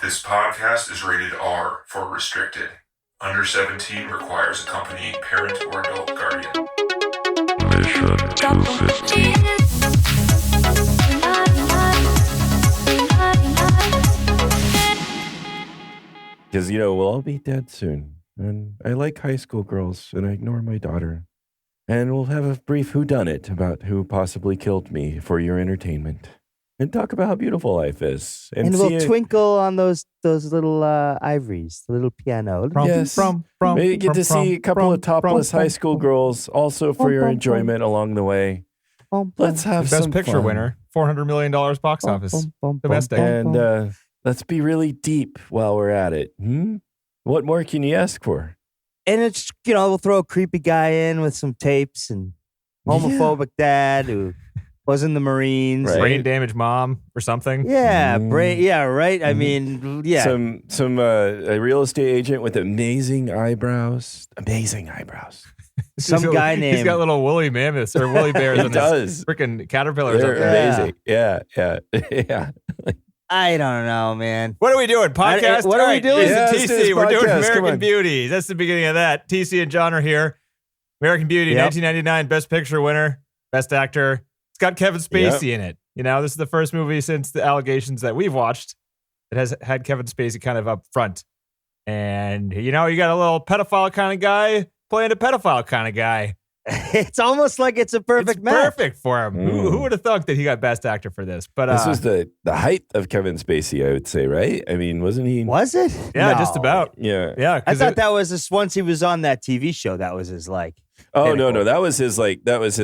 This podcast is rated R for restricted. Under 17 requires accompanying parent or adult guardian. Mission 250. Because, we'll all be dead soon. And I like high school girls, and I ignore my daughter. And we'll have a brief whodunit about who possibly killed me for your entertainment. And talk about how beautiful life is. And we'll twinkle on those little ivories, the little piano. Yes. Maybe get to see a couple of topless high school girls also for your enjoyment along the way. Let's have some Best Picture fun. winner, $400 million box office. Domestic. And let's be really deep while we're at it. What more can you ask for? And it's, we'll throw a creepy guy in with some tapes and homophobic dad who was in the Marines. Right. Brain damaged mom or something. Yeah, right. I mean, yeah. Some a real estate agent with amazing eyebrows. Some guy named... He's got little woolly mammoths or woolly bears on his freaking caterpillars up They're there. amazing. Yeah. I don't know, man. What are we doing? Podcast? What are we doing? Yeah, This is let's do this TC. We're doing podcast. Come American on. Beauty. That's the beginning of that. TC and John are here. American Beauty, Yep. 1999, Best Picture winner, Best Actor. It's got Kevin Spacey in it. This is the first movie since the allegations that we've watched that has had Kevin Spacey kind of up front. And, you got a little pedophile kind of guy playing a pedophile kind of guy. It's almost like it's a perfect It's match. perfect for him. Who would have thought that he got Best Actor for this? But This was the height of Kevin Spacey, I would say, right? I mean, wasn't he? Was it? yeah, No. just about. Yeah. Yeah, I thought that was just once he was on that TV show. That was his Oh pinnacle. no, that was his second. That was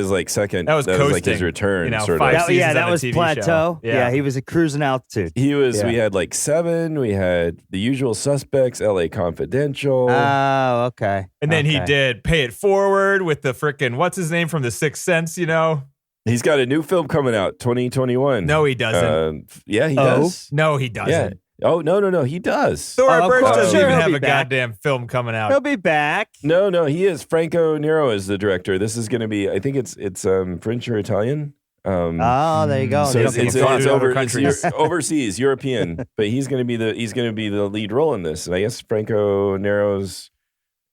like coasting, his return. Sort five of. seasons that on a was TV plateau. show. Yeah, he was at cruising altitude. He was. Yeah. We had like Seven. We had The Usual Suspects, L.A. Confidential. Oh, okay. And then he Okay. did Pay It Forward with the frickin' what's his name from The Sixth Sense, He's got a new film coming out, 2021. No, he doesn't. Yeah, he does. No, he doesn't. Yeah. Oh no, he does. Thor of Birch course. doesn't Sure, even he'll have be a back. goddamn film coming out. He'll be back. No, he is. Franco Nero is the director. This is going to be. I think it's French or Italian. Oh, there you go. So They it's, don't it's, get gone it's to other over, it's countries. overseas, European, but he's going to be the lead role in this. And I guess Franco Nero's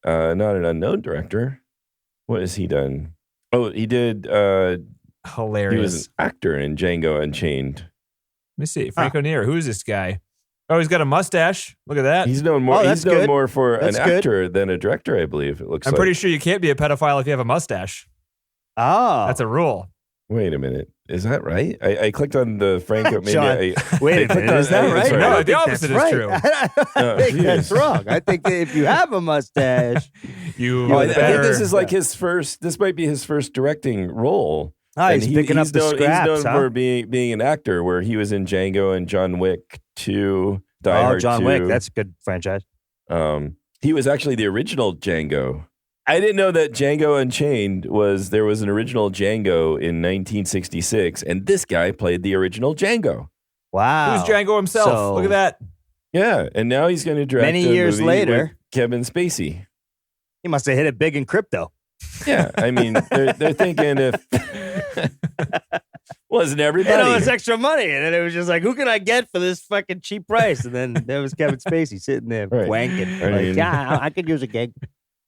not an unknown director. What has he done? Oh, he did. He Hilarious. was an actor in Django Unchained. Let me see. Franco Nero. Who is this guy? Oh, he's got a mustache. Look at that. He's known more. Oh, that's he's known good. more for That's an good. actor than a director, I believe. It looks. I'm like. pretty sure you can't be a pedophile if you have a mustache. Oh. That's a rule. Wait a minute. Is that right? I clicked on the Franco. Maybe John, wait a minute. Is that right? Sorry. No, I the think opposite that's is right. true. I think geez. that's wrong. I think that if you have a mustache, You Oh, I think better. this is like his first. This might be his first directing role. he's And picking up the known, scraps. He's known for being an actor, where he was in Django and John Wick 2, Die Hard John 2. Wick. That's a good franchise. He was actually the original Django. I didn't know that Django Unchained there was an original Django in 1966, and this guy played the original Django. Wow. Who's Django himself? So- Look at that. Yeah, and now he's going to direct Many a years movie later. with Kevin Spacey. He must have hit it big in crypto. Yeah, I mean, they're thinking if wasn't everybody. It's extra money. And then it was just like, who can I get for this fucking cheap price? And then there was Kevin Spacey sitting there Right. wanking. I mean- I could use a gig.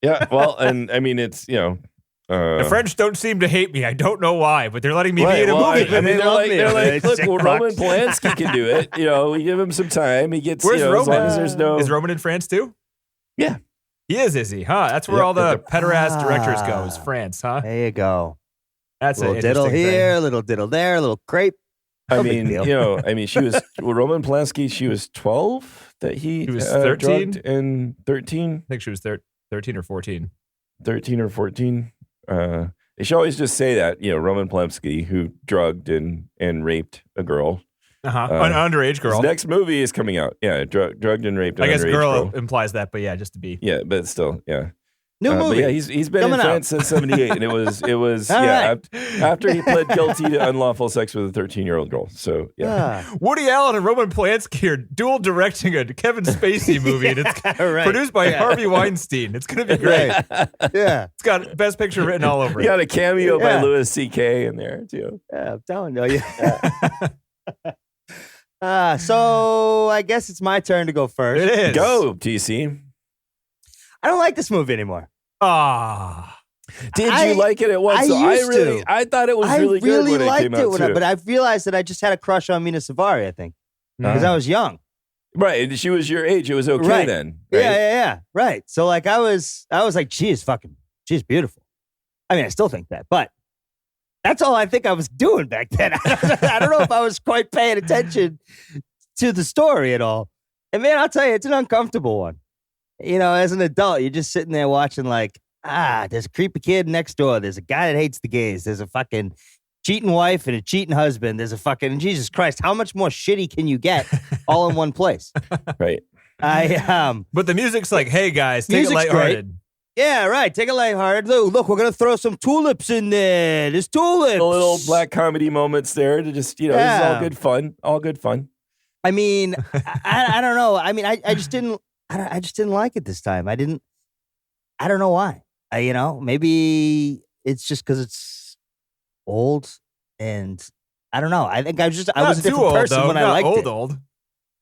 Yeah, well, and I mean, it's The French don't seem to hate me. I don't know why, but they're letting me Right, be in a well, movie. I mean, They love me. they're like, It's look, sick well, fucks. Roman Polanski can do it. We give him some time. He gets, Where's as Roman? long as there's no. Is Roman in France too? Yeah. He is he? Huh? That's where Yep, all the yep. directors go, is France, huh? There you go. That's Little an diddle interesting here, little diddle there, little crepe. I No big mean, deal. she was, Roman Polanski, she was 12 that he was 13? drugged, and 13, I think she was 13 or 14. 13 or 14. They should always just say that, Roman Polanski, who drugged and raped a girl. Uh-huh. An underage girl. His next movie is coming out. Yeah, drugged and raped an I guess underage girl implies that, but yeah, just to be. Yeah, but still, yeah. New But movie. yeah, he's been Coming in out. France since '78, and it was All right. after he pled guilty to unlawful sex with a 13-year-old girl. So yeah, Ah, Woody Allen and Roman Polanski are dual directing a Kevin Spacey movie, and it's right. produced by Yeah. Harvey Weinstein. It's going to be great. Right. Yeah. It's got Best Picture written all over he it. got a cameo by Yeah. Louis C.K. in there too. Yeah, I'm telling you. Yeah. So I guess it's my turn to go first. It is. Go, TC. I don't like this movie anymore. Ah. Did you like it at once? I used to. I thought it was I really good when it liked came out too. but I realized that I just had a crush on Mina Savari, I think, because I was young. Right, and she was your age. It was okay Right. then. Right? Yeah. Right. So like I was like, she's beautiful. I mean, I still think that, but that's all I think I was doing back then. I don't know if I was quite paying attention to the story at all. And man, I'll tell you, it's an uncomfortable one. You know, as an adult, you're just sitting there watching like, there's a creepy kid next door. There's a guy that hates the gays. There's a fucking cheating wife and a cheating husband. There's a fucking, Jesus Christ, how much more shitty can you get all in one place? Right. But the music's like, hey guys, take it Music's lighthearted. Yeah, right. Take it lighthearted. Look, we're gonna throw some tulips in there. There's tulips. The little black comedy moments there to just, this is all good fun. All good fun. I mean, I don't know. I mean, I just didn't like it this time. I don't know why. Maybe it's just because it's old, and I don't know. I think I was a different person when I liked it. Old.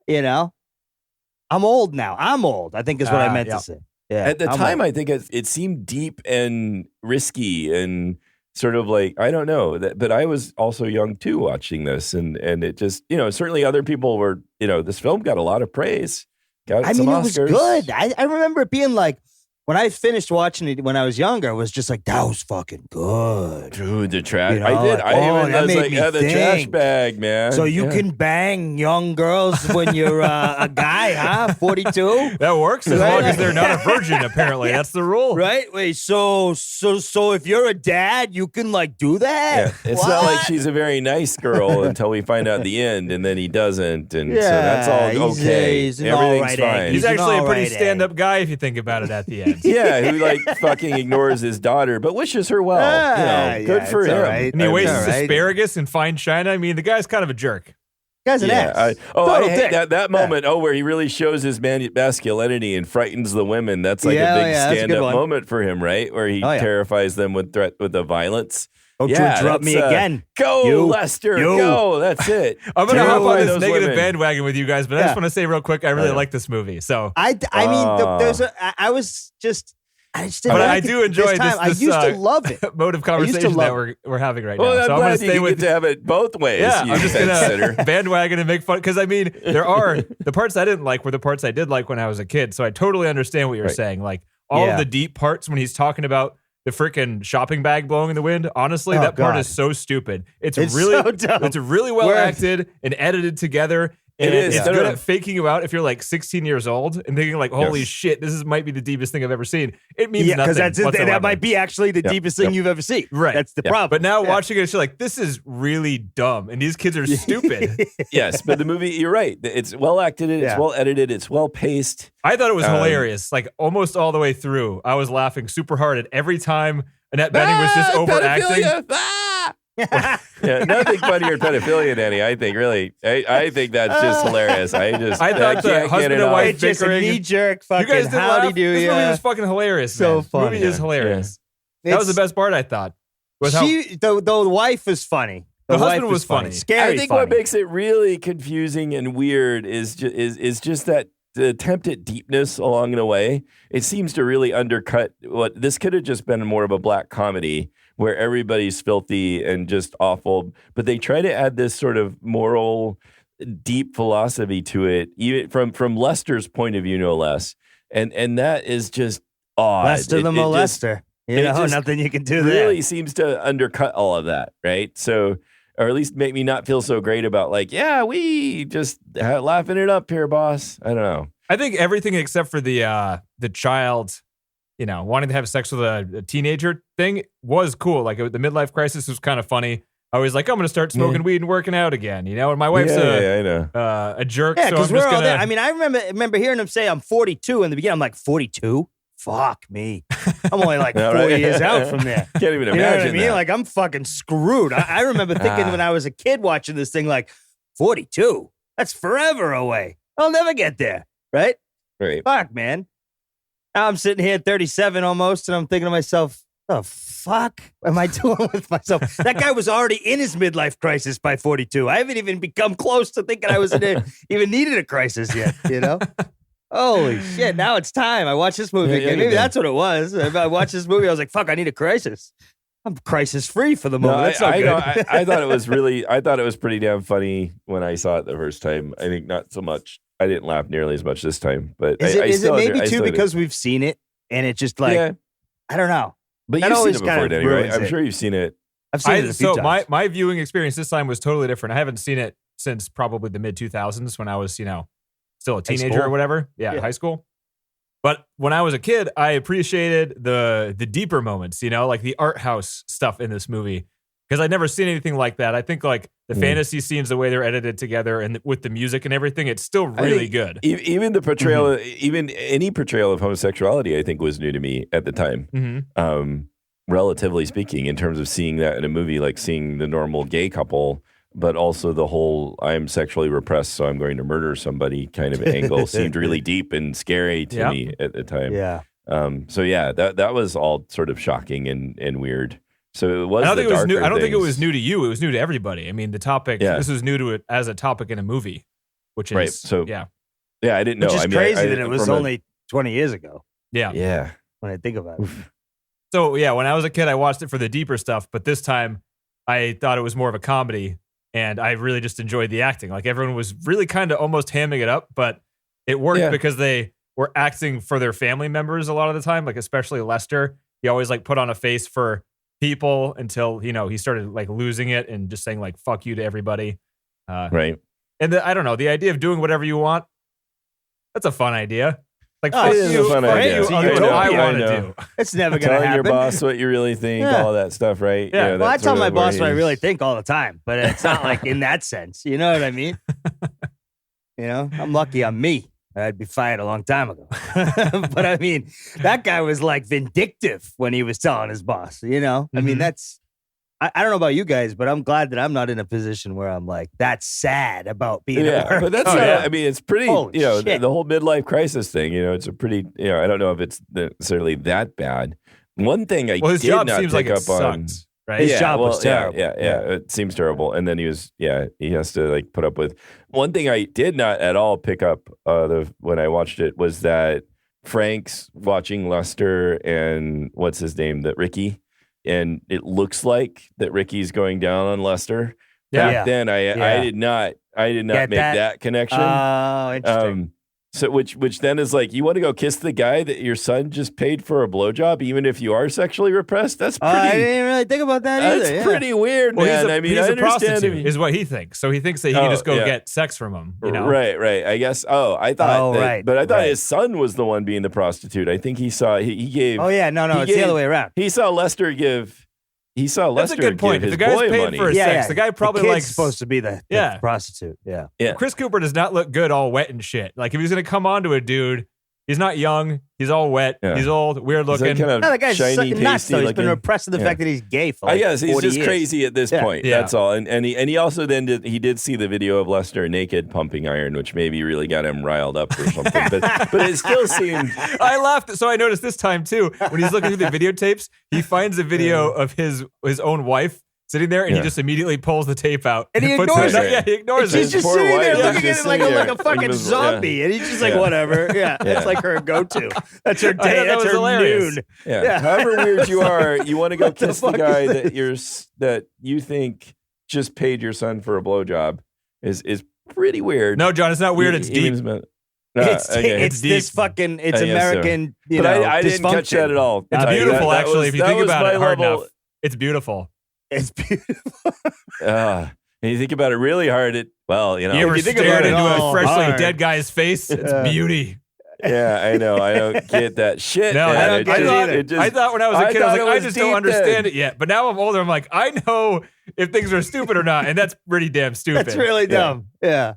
I'm old now. I'm old, I think is what I meant to say. Yeah. At the time, I think it seemed deep and risky and sort of like, I don't know, but I was also young too watching this, and it just, certainly other people were, this film got a lot of praise. Got some Oscars. It was good. I remember it being like, when I finished watching it when I was younger, it was just like, that was fucking good. Dude, the trash. You know, I did. like, I was that like, made me the think. trash bag, man. So you can bang young girls when you're a guy, huh? 42? That works as long as they're not a virgin, apparently. That's the rule. Right? Wait, so if you're a dad, you can like do that? Yeah. It's not like she's a very nice girl until we find out at the end, and then he doesn't. And so that's all okay. He's an Everything's all right fine. egg. He's actually a pretty alright stand-up guy if you think about it at the end. Yeah, who like fucking ignores his daughter, but wishes her well. Good for him. Right. And he wastes right. asparagus in fine china. I mean, the guy's kind of a jerk. Guy's an ass. I Total hate dick. that moment. Where he really shows his masculinity and frightens the women. That's like a big that's a good stand-up one. moment for him, right? Where he terrifies them with the violence. Don't you interrupt me again. Go, Lester. Go. That's it. I'm going to hop on this those negative women. bandwagon with you guys, but I just want to say real quick, I really like this movie. So I mean, I just didn't But like I it do enjoy this time. this I used to love it. mode of conversation that we're having right Well, now. I'm So I'm glad going to you stay with get to have it both ways. Yeah, you I'm just consider. going to bandwagon and make fun. Because, I mean, there are the parts I didn't like were the parts I did like when I was a kid. So I totally understand what you're saying. Like, all of the deep parts when he's talking about the freaking shopping bag blowing in the wind. Honestly, that part is so stupid. It's really so dumb. It's really well acted and edited together. And It is. it's good at faking you out if you're like 16 years old and thinking like, holy shit, this might be the deepest thing I've ever seen. It means nothing. Because that might be actually the deepest thing you've ever seen. Right. That's the problem. But now watching it, it's like, this is really dumb. And these kids are stupid. Yes, but the movie, you're right. It's well acted. It's well edited. It's well paced. I thought it was hilarious. Like almost all the way through, I was laughing super hard at every time Annette Bening was just overacting. Nothing funnier than pedophilia, Danny. I think really, I think that's just hilarious. I thought the husband and wife just a bickering. knee jerk. Fucking You guys didn't howdy laugh? do This ya. movie was fucking hilarious. So man. funny. The movie is hilarious. That was the best part, I thought. Was how The wife is funny. The wife husband was is funny. funny. Scary. I think funny. what makes it really confusing and weird is just that the attempt at deepness along the way. It seems to really undercut what this could have just been more of a black comedy where everybody's filthy and just awful, but they try to add this sort of moral, deep philosophy to it, even from Lester's point of view, no less. And that is just odd. Lester the molester. Nothing you can do there. Really seems to undercut all of that, right? So, or at least make me not feel so great about like, yeah, we just laughing it up here, boss. I don't know. I think everything except for the child, wanting to have sex with a teenager thing was cool. Like the midlife crisis was kind of funny. I was like, I'm going to start smoking weed and working out again, And my wife's a jerk. Yeah, so because I'm we're just all gonna... there. I mean, I remember hearing him say, I'm 42 in the beginning. I'm like, 42? Fuck me. I'm only like 4 years out from there. Can't even imagine You know what I mean? that. Like, I'm fucking screwed. I remember thinking when I was a kid watching this thing, like, 42? That's forever away. I'll never get there. Right? Right. Fuck, man. Now I'm sitting here at 37 almost, and I'm thinking to myself, the fuck am I doing with myself? That guy was already in his midlife crisis by 42. I haven't even become close to thinking I was even needed a crisis yet, you know? Holy shit, now it's time. I watched this movie again. Maybe that's what it was. I watched this movie, I was like, fuck, I need a crisis. I'm crisis free for the moment. That's so good. I thought it was pretty damn funny when I saw it the first time. I think not so much. I didn't laugh nearly as much this time. But is it maybe too because we've seen it and it just like, I don't know. But you've seen it before, Danny, right? I'm sure you've seen it. I've seen it a few times. My viewing experience this time was totally different. I haven't seen it since probably the mid 2000s when I was, still a teenager or whatever. Yeah, high school. But when I was a kid, I appreciated the deeper moments, like the art house stuff in this movie. Because I'd never seen anything like that. I think like the fantasy scenes, the way they're edited together and with the music and everything, it's still really good. Even the portrayal, even any portrayal of homosexuality, I think was new to me at the time. Relatively speaking, in terms of seeing that in a movie, like seeing the normal gay couple, but also the whole I'm sexually repressed, so I'm going to murder somebody kind of angle seemed really deep and scary to me at the time. Yeah. So yeah, that was all sort of shocking and weird. So it was. I don't think it was new. I don't think it was new to you. It was new to everybody. I mean, the topic. This was new to it as a topic in a movie, which is right. So yeah, I didn't know. Which is crazy that it was only 20 years ago. Yeah. When I think about it. So yeah, when I was a kid, I watched it for the deeper stuff, but this time I thought it was more of a comedy, and I really just enjoyed the acting. Like everyone was really kind of almost hamming it up, but it worked because they were acting for their family members a lot of the time. Like especially Lester, he always like put on a face for people until he started like losing it and just saying like fuck you to everybody, right? And I don't know, the idea of doing whatever you want, that's a fun idea. Like fuck you, fuck idea. you, what I want to do. It's never gonna happen. Telling your boss what you really think, all that stuff, right? Yeah. Well, I tell my boss what I really think all the time, but it's not like in that sense. You know what I mean? I'm lucky I'm me. I'd be fired a long time ago. But I mean, that guy was like vindictive when he was telling his boss, I mean, that's, I don't know about you guys, but I'm glad that I'm not in a position where I'm like, that's sad about being at work. But that's I mean, it's pretty, the whole midlife crisis thing, it's a pretty, I don't know if it's necessarily that bad. One thing I his did job not seems pick like it up on. sucked, right? His job was terrible. Yeah, it seems terrible. And then he has to like put up with. One thing I did not at all pick up when I watched it was that Frank's watching Lester and what's his name, that Ricky, and it looks like that Ricky's going down on Lester. Back then, I did not make that connection. Oh, interesting. So which then is like, you want to go kiss the guy that your son just paid for a blowjob, even if you are sexually repressed? That's pretty. I didn't really think about that either. That's pretty weird, man. He's I a understand prostitute, is what he thinks. So he thinks that he can just go get sex from him. Right. I guess. I thought. But I thought his son was the one being the prostitute. I think he saw he gave. Oh yeah, no, it's the other way around. He saw Lester give. That's a good point. If the guy's paid for his sex, the guy probably likes supposed to be the prostitute. Yeah. Chris Cooper does not look good all wet and shit. Like if he's gonna come on to a dude, he's not young, he's all wet, he's old, weird looking. The guy's shiny, nuts though. He's been looking. repressing the fact that he's gay for like I guess he's 40 just years. crazy at this point. Yeah. That's all. And he also then did see the video of Lester naked pumping iron, which maybe really got him riled up or something. but it still seemed. I laughed. So I noticed this time too, when he's looking through the videotapes, he finds a video of his own wife sitting there, and he just immediately pulls the tape out. And he puts ignores it. it. Yeah, he ignores it. She's just sitting there looking at it like a fucking zombie. And he's just like, whatever. Yeah. It's like her go-to. That's her day. That's her hilarious. noon. Yeah. However weird you are, you want to go kiss the guy that you think just paid your son for a blowjob is pretty weird. No, John, it's not weird. It's deep. It's deep. this fucking, it's American, but I didn't catch that at all. It's beautiful, actually. If you think about it hard enough, it's beautiful. It's beautiful. And you think about it really hard, you ever think stared about it into a freshly hard. dead guy's face? It's beauty. Yeah, I know. I don't get that shit. No, man. I thought when I was a kid, I was like, I just don't understand it. it yet. But now I'm older, I'm like, I know if things are stupid or not, and that's pretty damn stupid. That's really dumb. Yeah.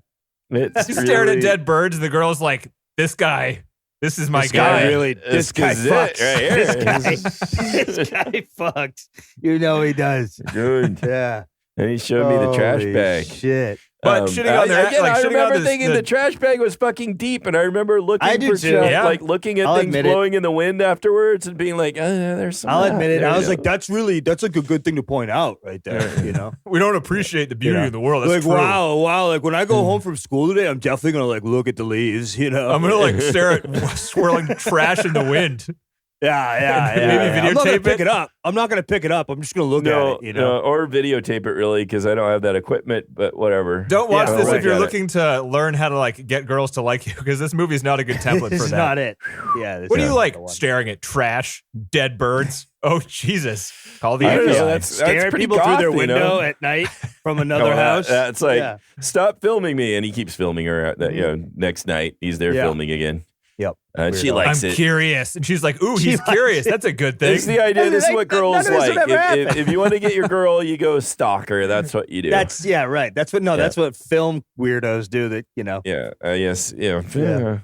It's staring at dead birds, and the girl's like, this guy. This is my guy. This guy fucks. Right here. This guy fucks. You know he does. Good. Yeah. And he showed me the trash bag. Shit. But shitting on their again, like I shitting remember on this, thinking the trash bag was fucking deep, and I remember looking I do for too. Yeah. like looking at I'll things admit it. blowing in the wind afterwards, and being like, "There's some." I'll of that. admit it. There I you was go. like, that's like a good thing to point out right there. You know, we don't appreciate the beauty Yeah. of the world. like That's true. wow. Like when I go home from school today, I'm definitely gonna like look at the leaves. You know, I'm gonna like stare at swirling trash in the wind. yeah. Maybe I'm not gonna videotape pick it? it up. I'm not gonna pick it up. I'm just gonna look at it. You know, or videotape it really because I don't have that equipment. But whatever. Don't watch Yeah, this right. if you're Look at looking to learn how to like get girls to like you, because this movie's not a good template this for is that. not it. Yeah. This What do is you not like? the one. Staring at trash, dead birds. Oh Jesus! Call the I don't know, FBI. that's Staring pretty people through their goth, you know? window at night from another Oh, house. That's like, Yeah. stop filming me, and he keeps filming her. Next night he's there Yeah. filming again. Yep. And she Weirdo. likes I'm it. curious, and she's like, "Ooh, She he's likes curious. it. That's a good thing." It's the idea. This is what None girls of this like. would ever happen. If you want to get your girl, you go stalk her. That's what you do. That's right. That's what that's what film weirdos do. That you know. yeah. Yes. Yeah. Yeah.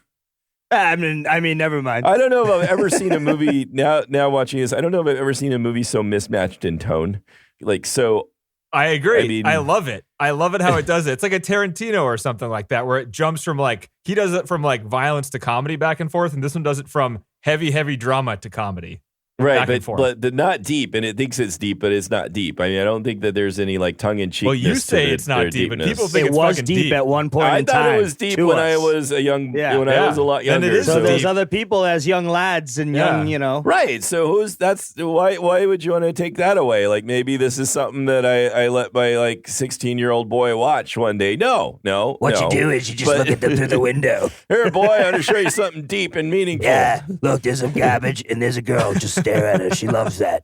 I mean, never mind. I don't know if I've ever seen a movie now watching this. I don't know if I've ever seen a movie so mismatched in tone. Like so. I agree. I mean- I love it. I love it how it does it. It's like a Tarantino or something like that, where it jumps from like he does it from like violence to comedy back and forth, and this one does it from heavy drama to comedy. Right, back and forth. but not deep, and it thinks it's deep, but it's not deep. I mean, I don't think that there's any like tongue in cheek. Well, you say it's not deep, but people think it it's was fucking deep, deep. at one point I in thought time. it was deep to when us. I was a young, Yeah. when I was a lot Then it younger. is So deep. there's other people as young lads and young, Yeah. you know. Right. So that's why would you want to take that away? Like maybe this is something that I let my like 16-year-old boy watch one day. No. What no. you do is you just But- look at them through the window. Here, boy, I'm gonna show you something deep and meaningful. Yeah, look, there's some garbage and there's a girl. Just stare at her. She loves that.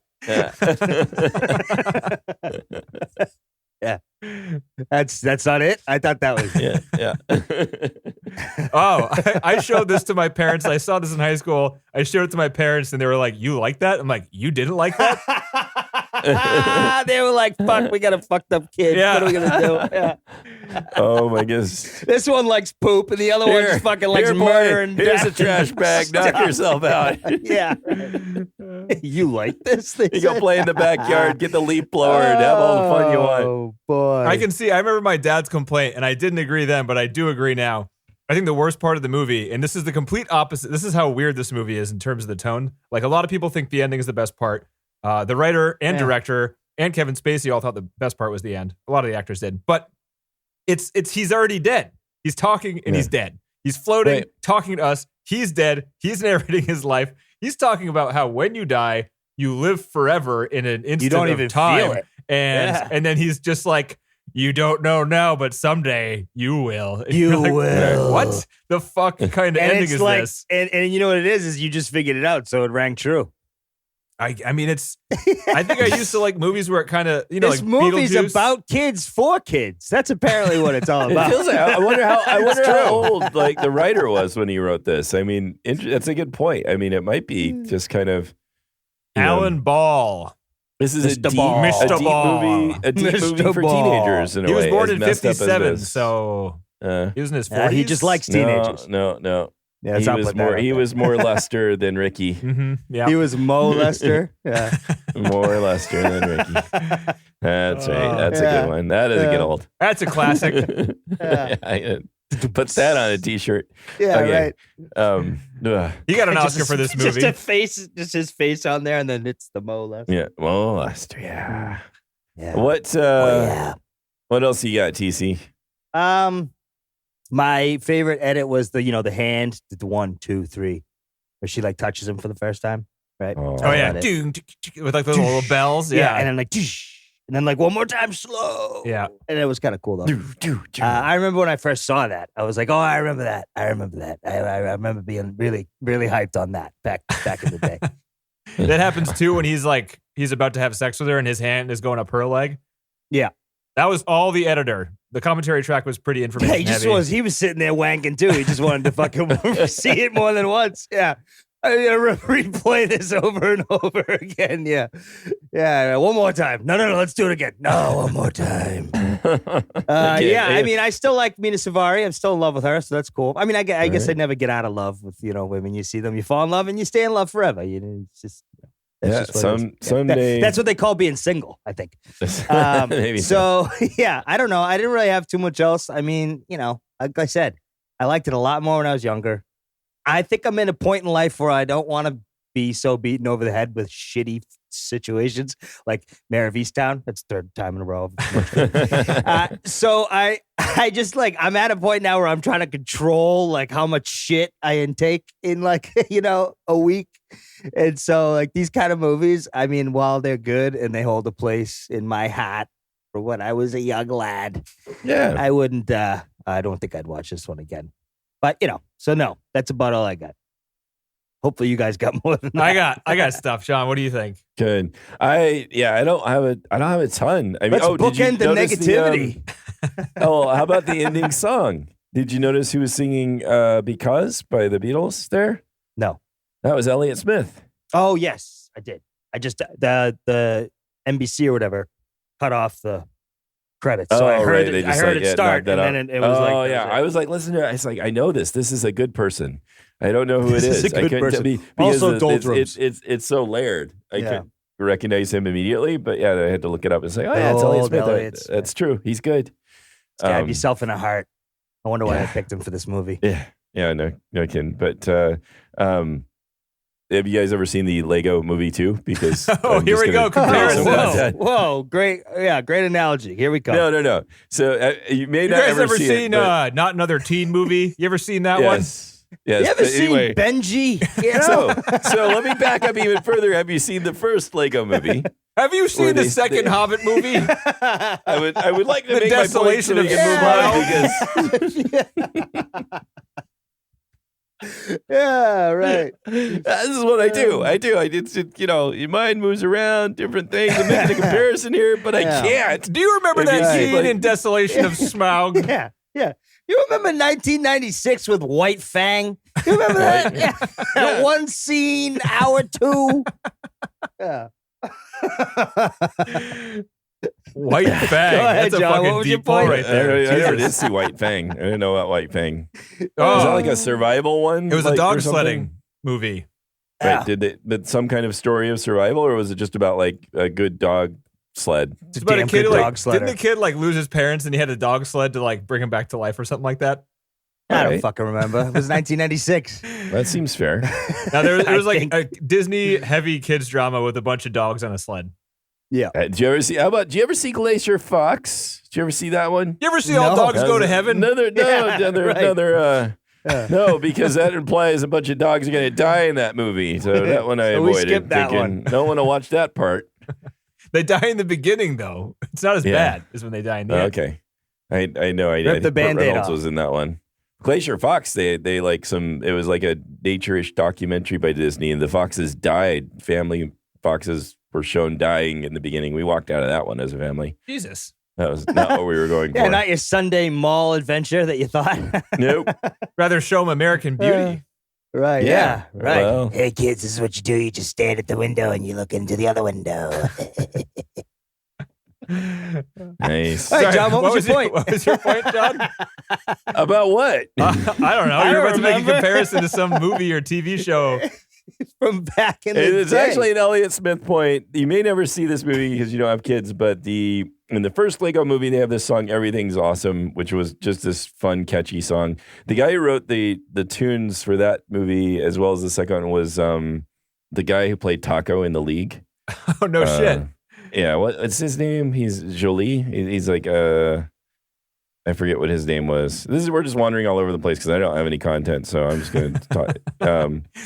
Yeah. That's not it. I thought that was. yeah. Oh, I showed this to my parents. I saw this in high school. I showed it to my parents, and they were like, "You like that?" I'm like, "You didn't like that?" They were like, "Fuck, we got a fucked up kid. Yeah. What are we gonna do?" Yeah. Oh my goodness. This one likes poop, and the other one just fucking likes here, boy, murder and here's a death. trash bag. Knock yourself out. Yeah. You like this? They You go said. play in the backyard, get the leaf blower, and have all the fun you want. Oh boy. I can see. I remember my dad's complaint, and I didn't agree then, but I do agree now. I think the worst part of the movie, and this is the complete opposite. This is how weird this movie is in terms of the tone. Like a lot of people think the ending is the best part. The writer and Yeah. director and Kevin Spacey all thought the best part was the end. A lot of the actors did, but it's he's already dead. He's talking and he's dead. He's floating, Right. talking to us. He's dead. He's narrating his life. He's talking about how when you die, you live forever in an instant don't of even time. feel it. Yeah. And then he's just like, you don't know now, but someday you will. And You you're like, will. What the fuck kind of And ending it's is like, this? and you know what it is you just figured it out, so it rang true. I mean, it's. I think I used to like movies where it kind of This like movie's Beetlejuice. about kids for kids. That's apparently what it's all It about. feels like, I wonder how old like the writer was when he wrote this. I mean, that's a good point. I mean, it might be just kind of you know, Alan Ball. This is a Mr. deep, Ball. a Mr. deep Ball. movie, a deep Mr. movie for Ball. teenagers. In a He was way, born as in messed up as *57, this. so Uh, he was in his 40s. He just likes teenagers. No. Yeah, let's not put that out He there. was more Lester than Ricky. Yeah. He was Mo Lester. Yeah. More Lester than Ricky. That's right. That's a Yeah. good one. That is a good Yeah. old. That's a classic. Yeah. Put that on a t-shirt. Yeah, Okay. right. Ugh. He got an Just Oscar for this Just movie. a face, just his face on there, and then it's the Mo Lester. Yeah. Well, Lester. Yeah. Yeah. What? Yeah. What else you got, TC? My favorite edit was the hand, the 1, 2, 3, where she like touches him for the first time, right? Oh. Oh yeah, About it. Ding, tick, tick, with like the little bells. Yeah, and then like, and then like one more time, slow. Yeah. and it was kind of cool though. I remember when I first saw that, I was like, oh, I remember that. I remember being really, really hyped on that back in the day. that happens too when he's about to have sex with her and his hand is going up her leg. Yeah. That was all the editor. The commentary track was pretty Yeah, information he was sitting there wanking too. He just wanted to fucking see it more than once. Yeah. I gotta replay this over and over again. Yeah. Yeah. One more time. No. Let's do it again. No, one more time. Okay. Yeah. I mean, I still like Mina Savari. I'm still in love with her, so that's cool. I mean, I guess I never get out of love with women. You see them, you fall in love, and you stay in love forever. It's just Yeah, just what it is. someday. That's what they call being single, I think. Maybe so. So yeah, I don't know. I didn't really have too much else. I mean, like I said, I liked it a lot more when I was younger. I think I'm in a point in life where I don't want to be so beaten over the head with shitty situations like Mayor of Easttown. That's the third time in a row. So I just like, I'm at a point now where I'm trying to control like how much shit I intake in like, a week. And so like these kind of movies, I mean, while they're good and they hold a place in my heart for when I was a young lad, Yeah. I wouldn't, I don't think I'd watch this one again. But, so no, that's about all I got. Hopefully you guys got more than that. I got stuff. Sean, what do you think? Good. I don't have a ton. I mean, Let's did you bookend the notice negativity. how about the ending song? Did you notice who was singing "Because" by the Beatles there? No. That was Elliott Smith. Oh, yes, I did. I just, the NBC or whatever cut off the credits. So I heard right. it, They just, it start, and then it was like... Oh, that yeah. was it. I was like, listen to it. I was like, I know this. This is a good person. I don't know who it This is. is a I good couldn't person. tell because Also doldrums. it's so layered. I Yeah. couldn't recognize him immediately, but yeah, I had to look it up and say, oh, yeah, it's Elliott Old Smith. Elliott Smith. That's true. He's good. Stab yourself in the heart. I wonder why I picked him for this movie. Yeah, no kidding. But have you guys ever seen the Lego Movie 2? Because Here we go. Comparison. Whoa, great. Yeah, great analogy. Here we go. No. So you may You not guys ever see seen it, but- Not Another Teen Movie? You ever seen that one? Yes. You ever but seen anyway, Benji? You so know? so let me back up even further. Have you seen the first Lego movie? Have you seen the second Hobbit movie? I would like to The make my point so Desolation we of can move on because Yeah, right. this is what I do. I did, your mind moves around, different things. I'm making a comparison here, but I can't. Do you remember If that you see, scene like- in Desolation of Smaug? Yeah. You remember 1996 with White Fang? You remember that? Yeah. That one scene, hour 2. Yeah. White Fang. Go ahead, That's a John. fucking What was your deep pull point? right there. I never Jesus. did see White Fang. I didn't know about White Fang. Oh. Is that like a survival one? It was a like, dog or something? sledding movie. Right? But some kind of story of survival, or was it just about like a good dog sled? It's about a damn kid good like dog sledder. didn't the kid like lose his parents and he had a dog sled to like bring him back to life or something like that? I don't Right. fucking remember. It was 1996. That seems fair. Now there was I like think- a Disney heavy kids drama with a bunch of dogs on a sled. Yeah. Did you ever see Glacier Fox? Did you ever see that one? You ever see All Dogs Go to Heaven? Another right. no, because that implies a bunch of dogs are going to die in that movie. So that one I So we avoided. skipped that thinking, one. don't want to watch that part. They die in the beginning though. It's not as Yeah. bad as when they die in the end. Okay, I know. I Rip think the Burt Band-Aid Reynolds off. was in that one. Glacier Fox. They like some. It was like a nature-ish documentary by Disney, and the foxes died. Family foxes were shown dying in the beginning. We walked out of that one as a family. Jesus. That was not what we were going Yeah, for. not your Sunday mall adventure that you thought. Nope. Rather show them American Beauty. Right. Yeah. Right. Well, Hey kids, this is what you do. You just stand at the window and you look into the other window. nice. All right, John, what was your point? What was your point, John? About what? I don't know. I You're don't about to make a remember. comparison to some movie or TV show. From back in the It's day. actually an Elliott Smith point. You may never see this movie because you don't have kids, but in the first Lego movie, they have this song "Everything's Awesome," which was just this fun, catchy song. The guy who wrote the tunes for that movie, as well as the second one, was the guy who played Taco in The League. Oh no shit. Yeah, what's his name? He's Jolie. He's like I forget what his name was. We're just wandering all over the place because I don't have any content, so I'm just going to talk.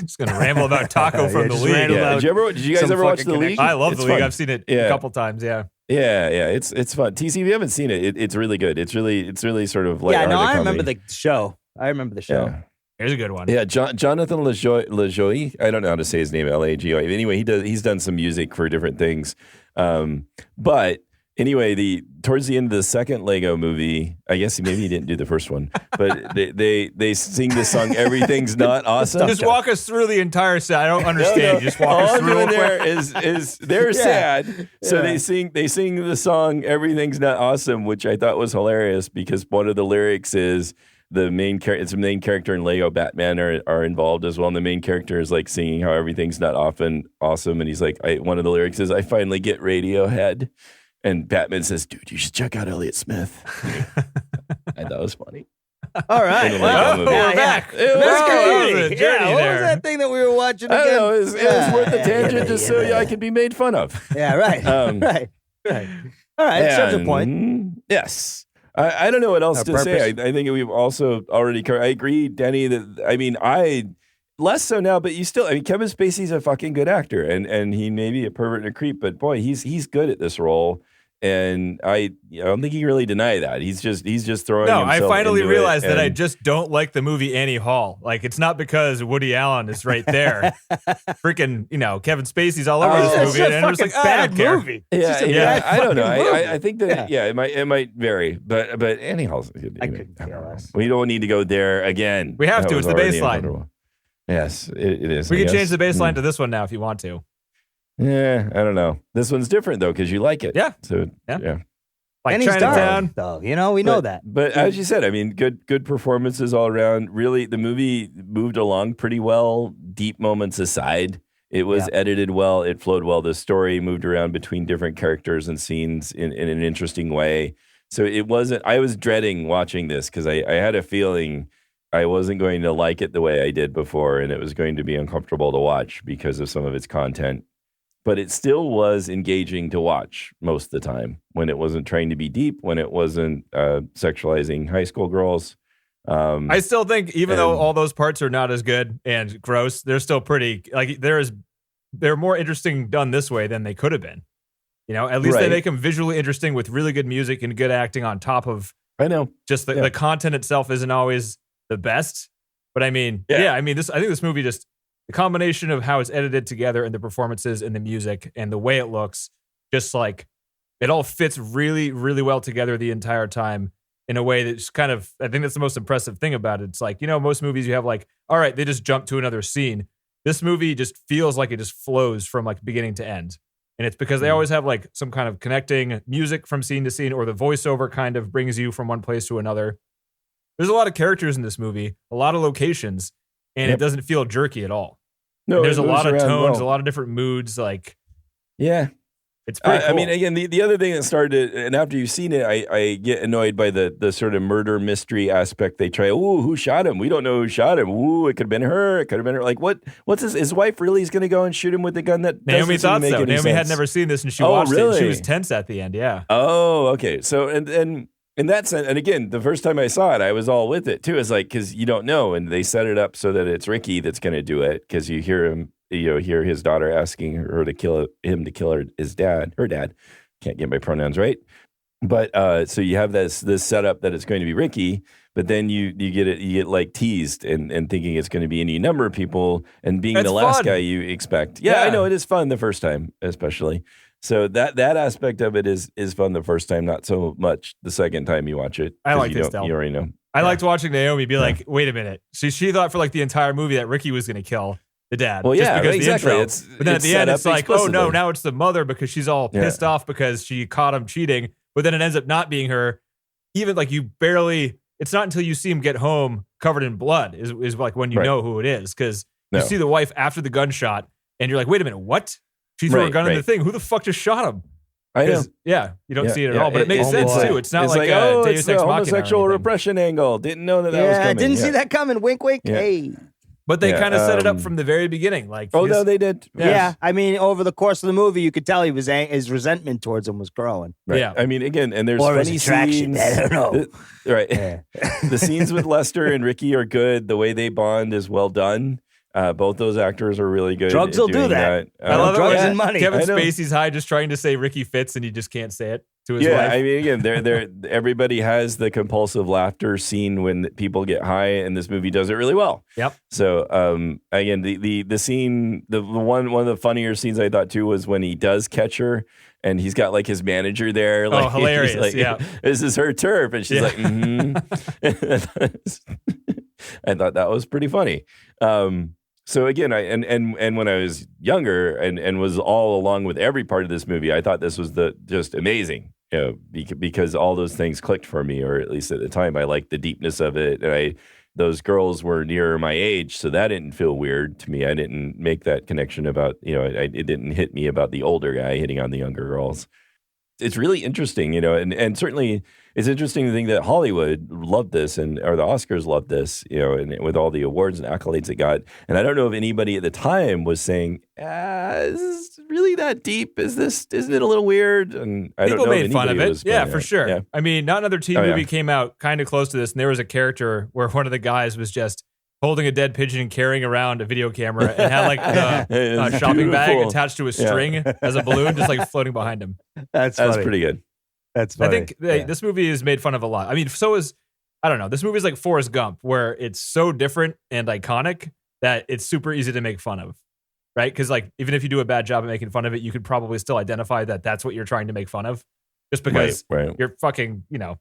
Just gonna ramble about Taco from the just league. ramble Yeah. about Did you guys some ever watch fucking The League? connection. I love It's the league. fun. I've seen it Yeah. a couple times. Yeah. Yeah, it's fun. TC, if you haven't seen it, it's really good. It's really sort of like Yeah, no, I remember the show. I remember the show. yeah. Here's a good one. Yeah, Jonathan Lajoie. I don't know how to say his name. Lagoi. Anyway, he's done some music for different things. But anyway, towards the end of the second Lego movie, I guess maybe he didn't do the first one, but they sing this song "Everything's Not Awesome." Just walk us through the entire set. I don't understand. Just walk All us I'm through real doing quick. there is they're sad, so Yeah. they sing the song "Everything's Not Awesome," which I thought was hilarious because one of the lyrics is the main character, it's the main character and Lego Batman are involved as well. And the main character is like singing how everything's not often awesome. And he's like, one of the lyrics is, "I finally get Radiohead." And Batman says, "Dude, you should check out Elliott Smith." I thought it was funny. All right. In a Lego movie. We're back. It was That's great. was a great. journey Yeah, what there. was that thing that we were watching I again? don't know. It was worth the tangent just so I could be made fun of. Yeah, right. Right. All right. Serves a point. Yes. I don't know what else Our to say. purpose. I think we've also already covered. I agree, Denny, that, I mean, less so now, but Kevin Spacey's a fucking good actor, and he may be a pervert and a creep, but boy, he's good at this role. And I don't think he can really deny that. He's just throwing No, himself I finally into realized it, that I and- just don't like the movie Annie Hall. Like, it's not because Woody Allen is right there. Freaking, Kevin Spacey's all over Oh, this it's movie. It's a And I'm just fucking like, I bad don't care. movie. Yeah, I don't know. fucking movie. I think that it might vary, but Annie Hall's. I couldn't care less. We don't need to go there again. We have That to. was It's the already baseline. uncomfortable. Yes, it is. We I can guess. change the baseline to this one now if you want to. Yeah, I don't know. This one's different though because you like it. Yeah. So Yeah. Like And he's Chinatown. dark, though. We know that. But as you said, I mean, good performances all around. Really, the movie moved along pretty well. Deep moments aside, it was edited well. It flowed well. The story moved around between different characters and scenes in an interesting way. So it wasn't. I was dreading watching this because I had a feeling I wasn't going to like it the way I did before, and it was going to be uncomfortable to watch because of some of its content. But it still was engaging to watch most of the time when it wasn't trying to be deep, when it wasn't sexualizing high school girls. I still think, even though and- all those parts are not as good and gross, they're still pretty, like, they're more interesting done this way than they could have been. At least they Right. make them visually interesting with really good music and good acting on top of I know. just the content itself isn't always the best. But I mean, I think this movie just, the combination of how it's edited together and the performances and the music and the way it looks, just like it all fits really, really well together the entire time in a way that's kind of, I think that's the most impressive thing about it. It's like, most movies you have like, all right, they just jump to another scene. This movie just feels like it just flows from like beginning to end. And it's because they always have like some kind of connecting music from scene to scene, or the voiceover kind of brings you from one place to another. There's a lot of characters in this movie, a lot of locations, and it doesn't feel jerky at all. No, And there's it a lot of moves around tones, well. a lot of different moods. Like, Yeah. it's pretty cool. I mean, again, the other thing that started, and after you've seen it, I get annoyed by the sort of murder mystery aspect. They try, ooh, who shot him? We don't know who shot him. Ooh, it could have been her. It could have been her. Like, what's his wife really is going to go and shoot him with the gun? That Naomi doesn't seem thought to make so. any Naomi had sense. never seen this, and she Oh, watched it. And she really? was tense at the end. Yeah. Oh, okay. So, and in that sense, and again, the first time I saw it, I was all with it too. It's like, because you don't know, and they set it up so that it's Ricky that's going to do it, because you hear him, hear his daughter asking her to kill her dad. Can't get my pronouns right. But so you have this setup that it's going to be Ricky, but then you get like teased and thinking it's going to be any number of people, and being It's the last fun. guy you expect. Yeah, I Yeah. know it is fun the first time, especially. So that aspect of it is fun the first time, not so much the second time you watch it. I 'cause liked you it don't- still. You already know. I liked watching Naomi be like, wait a minute. She thought for like the entire movie that Ricky was going to kill the dad. Well, just yeah, because exactly. the intro. It's- But then at it's the set end, up it's like, oh no, explicitly. now it's the mother because she's all pissed off because she caught him cheating. But then it ends up not being her. Even like it's not until you see him get home covered in blood is like when you Right. know who it is. Because No. you see the wife after the gunshot and you're like, wait a minute, what? She threw a Right, gun in the right. thing. Who the fuck just shot him? I know. 'Cause, yeah, you don't Yeah, see it at yeah, all, but it makes sense boy. too. It's not It's like, oh, Deus it's Ex the Machina or homosexual anything. repression angle. Didn't know that was Yeah, coming. didn't see Yeah. that coming. Wink, wink. Yeah. Hey. But they Yeah, kind of set it up um, from the very beginning. Like, Oh his- no, they did. Yeah. I mean, over the course of the movie, you could tell his resentment towards him was growing. Right. Yeah. I mean, again, and there's Or his funny attraction. scenes. I don't know. Right. Yeah. The scenes with Lester and Ricky are good. The way they bond is well done. Both those actors are really good. Drugs at will do doing that. I love it drugs when and money. Kevin I know. Spacey's high just trying to say Ricky Fitz and he just can't say it to his Yeah, wife. I mean, again, everybody has the compulsive laughter scene when people get high, and this movie does it really well. Yep. So, again, the scene, the one of the funnier scenes I thought too was when he does catch her, and he's got like his manager there. Like, he's hilarious, like, yeah. This is her turf, and she's Yeah. like, I thought that was pretty funny. So again, and when I was younger and was all along with every part of this movie, I thought this was just amazing. because all those things clicked for me, or at least at the time, I liked the deepness of it. And those girls were near my age, so that didn't feel weird to me. I didn't make that connection about, it didn't hit me about the older guy hitting on the younger girls. It's really interesting, and certainly it's interesting to think that Hollywood loved this or the Oscars loved this, and with all the awards and accolades it got. And I don't know if anybody at the time was saying, is this really that deep? Isn't it a little weird? And I People don't know if made fun of anybody it. was Yeah, pointing for out. sure. Yeah. I mean, not another teen movie came out kind of close to this, and there was a character where one of the guys was just holding a dead pigeon and carrying around a video camera and had like the shopping bag beautiful. attached to a string as a balloon, just like floating behind him. That's That's funny. pretty good. That's funny. I think this movie is made fun of a lot. I mean, so is, I don't know, this movie is like Forrest Gump, where it's so different and iconic that it's super easy to make fun of, right? Because like, even if you do a bad job at making fun of it, you could probably still identify that that's what you're trying to make fun of. Just because Right. you're fucking, no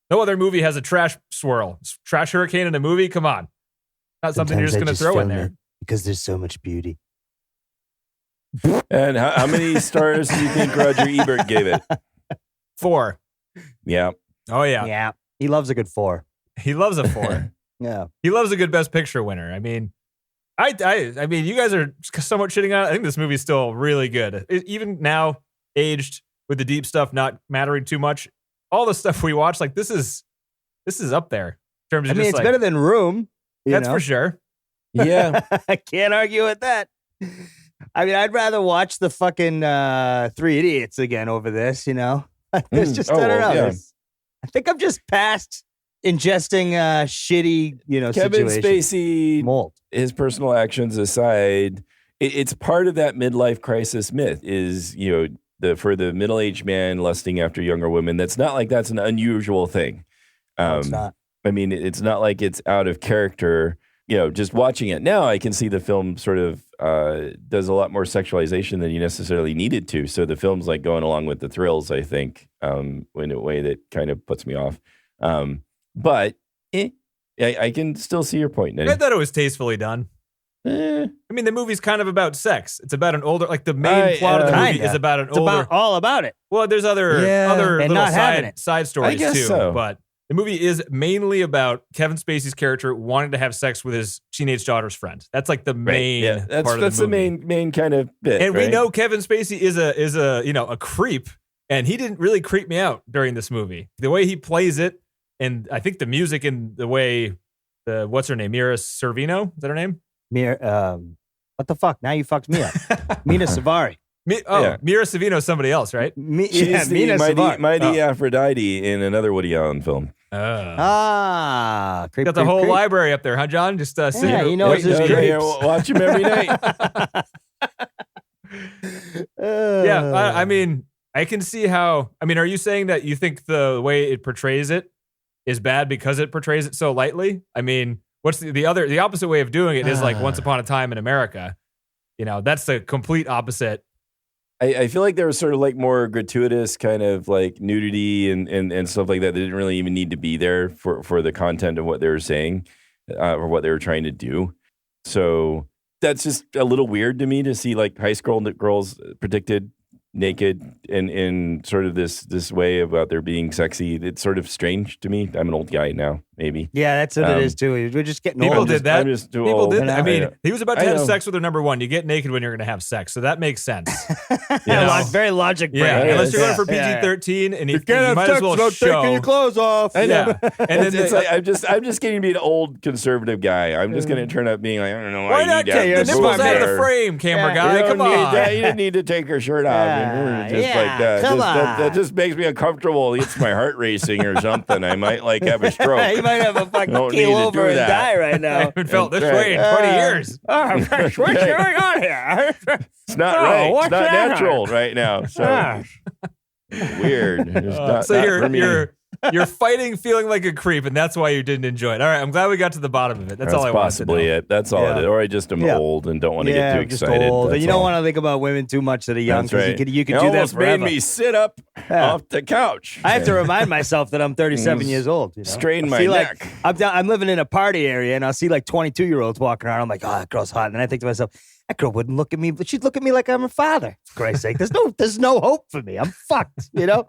other movie has a trash swirl. Trash hurricane in a movie? Come on. Not something you're just going to throw in there. because there's so much beauty. And how many stars do you think Roger Ebert gave it? 4. Yeah. Oh, yeah. Yeah. He loves a good 4. He loves a 4. Yeah. He loves a good Best Picture winner. I mean, I mean, you guys are somewhat shitting on it. I think this movie's still really good. Even now, aged with the deep stuff not mattering too much, all the stuff we watch, like this is up there in terms of I mean, it's better than Room. That's for sure. Yeah. I can't argue with that. I mean, I'd rather watch the fucking 3 Idiots again over this, There's just, I don't know. Yeah. I think I'm just past ingesting shitty, Kevin situation. Spacey, Mold. his personal actions aside, it's part of that midlife crisis myth is, for the middle-aged man lusting after younger women. That's not like that's an unusual thing. No, it's not. I mean, it's not like it's out of character. Just watching it now, I can see the film sort of does a lot more sexualization than you necessarily needed to. So the film's like going along with the thrills, I think, in a way that kind of puts me off. But I can still see your point, Nettie. I thought it was tastefully done. I mean, the movie's kind of about sex. It's about an older, like the main plot of the movie is about an older. All about it. Well, there's other and little not having it. side stories I guess too, so. but the movie is mainly about Kevin Spacey's character wanting to have sex with his teenage daughter's friend. That's like the main That's part of that's the the movie. main kind of bit. And we right? know Kevin Spacey is a creep, and he didn't really creep me out during this movie. The way he plays it, and I think the music and the way what's her name, Mira Sorvino, is that her name? What the fuck? Now you fucked me up. Mina Savari. Mira Sorvino is somebody else, right? She's the Mina Savari. mighty Aphrodite in another Woody Allen film. Creep, Got the creep, whole creep. library up there, huh, John? Just he knows his creeps. Watch him every night. I mean, I can see how. I mean, are you saying that you think the way it portrays it is bad because it portrays it so lightly? I mean, what's the opposite way of doing it is like Once Upon a Time in America. That's the complete opposite. I feel like there was sort of like more gratuitous kind of like nudity and stuff like that didn't really even need to be there for the content of what they were saying or what they were trying to do. So that's just a little weird to me to see like high school girls predicted naked in sort of this way about their being sexy. It's sort of strange to me. I'm an old guy now, maybe. Yeah, that's what it is too. We're just getting People old. did that. I'm just too People old. did that. I mean, know. he was about to I have know. sex with her number one. You get naked when you're going to have sex, so that makes sense. Very logic. Yeah, brain. unless you're going Yeah. for PG-13, and you Can't have might sex as well without show. taking your clothes off. I know. Yeah, and then It's like I'm just getting to be an old conservative guy. I'm just going to turn up being like, I don't know why you not need get that the boob nipples out of the there. frame, camera Yeah, guy? You Come don't need on. that. You didn't need to take her shirt off. Yeah, Just like that. come That just makes me uncomfortable. It gets my heart racing or something. I might like have a stroke. You might have a fucking Don't keel need to over do and that. die right I now. haven't felt this Right. way in 20 years. What's going on here? It's not Oh, right. It's what's not that? natural right now. So weird. It's not So for me. you're fighting feeling like a creep, and that's why you didn't enjoy it. All right, I'm glad we got to the bottom of it. That's all I wanted possibly to know. it. That's all Yeah. it is. Or I just am Yeah. old and don't want to get too just excited. old. That's You don't all. want to think about women too much that are young That's because right. you could It do that almost forever. made me sit up Yeah. off the couch. I have to remind myself that I'm 37 years old. Strain I my see, neck. I'm living in a party area, and I'll see like 22-year-olds walking around. I'm like, oh, that girl's hot. And then I think to myself, that girl wouldn't look at me, but she'd look at me like I'm her father. For Christ's sake, there's no hope for me. I'm fucked, you know?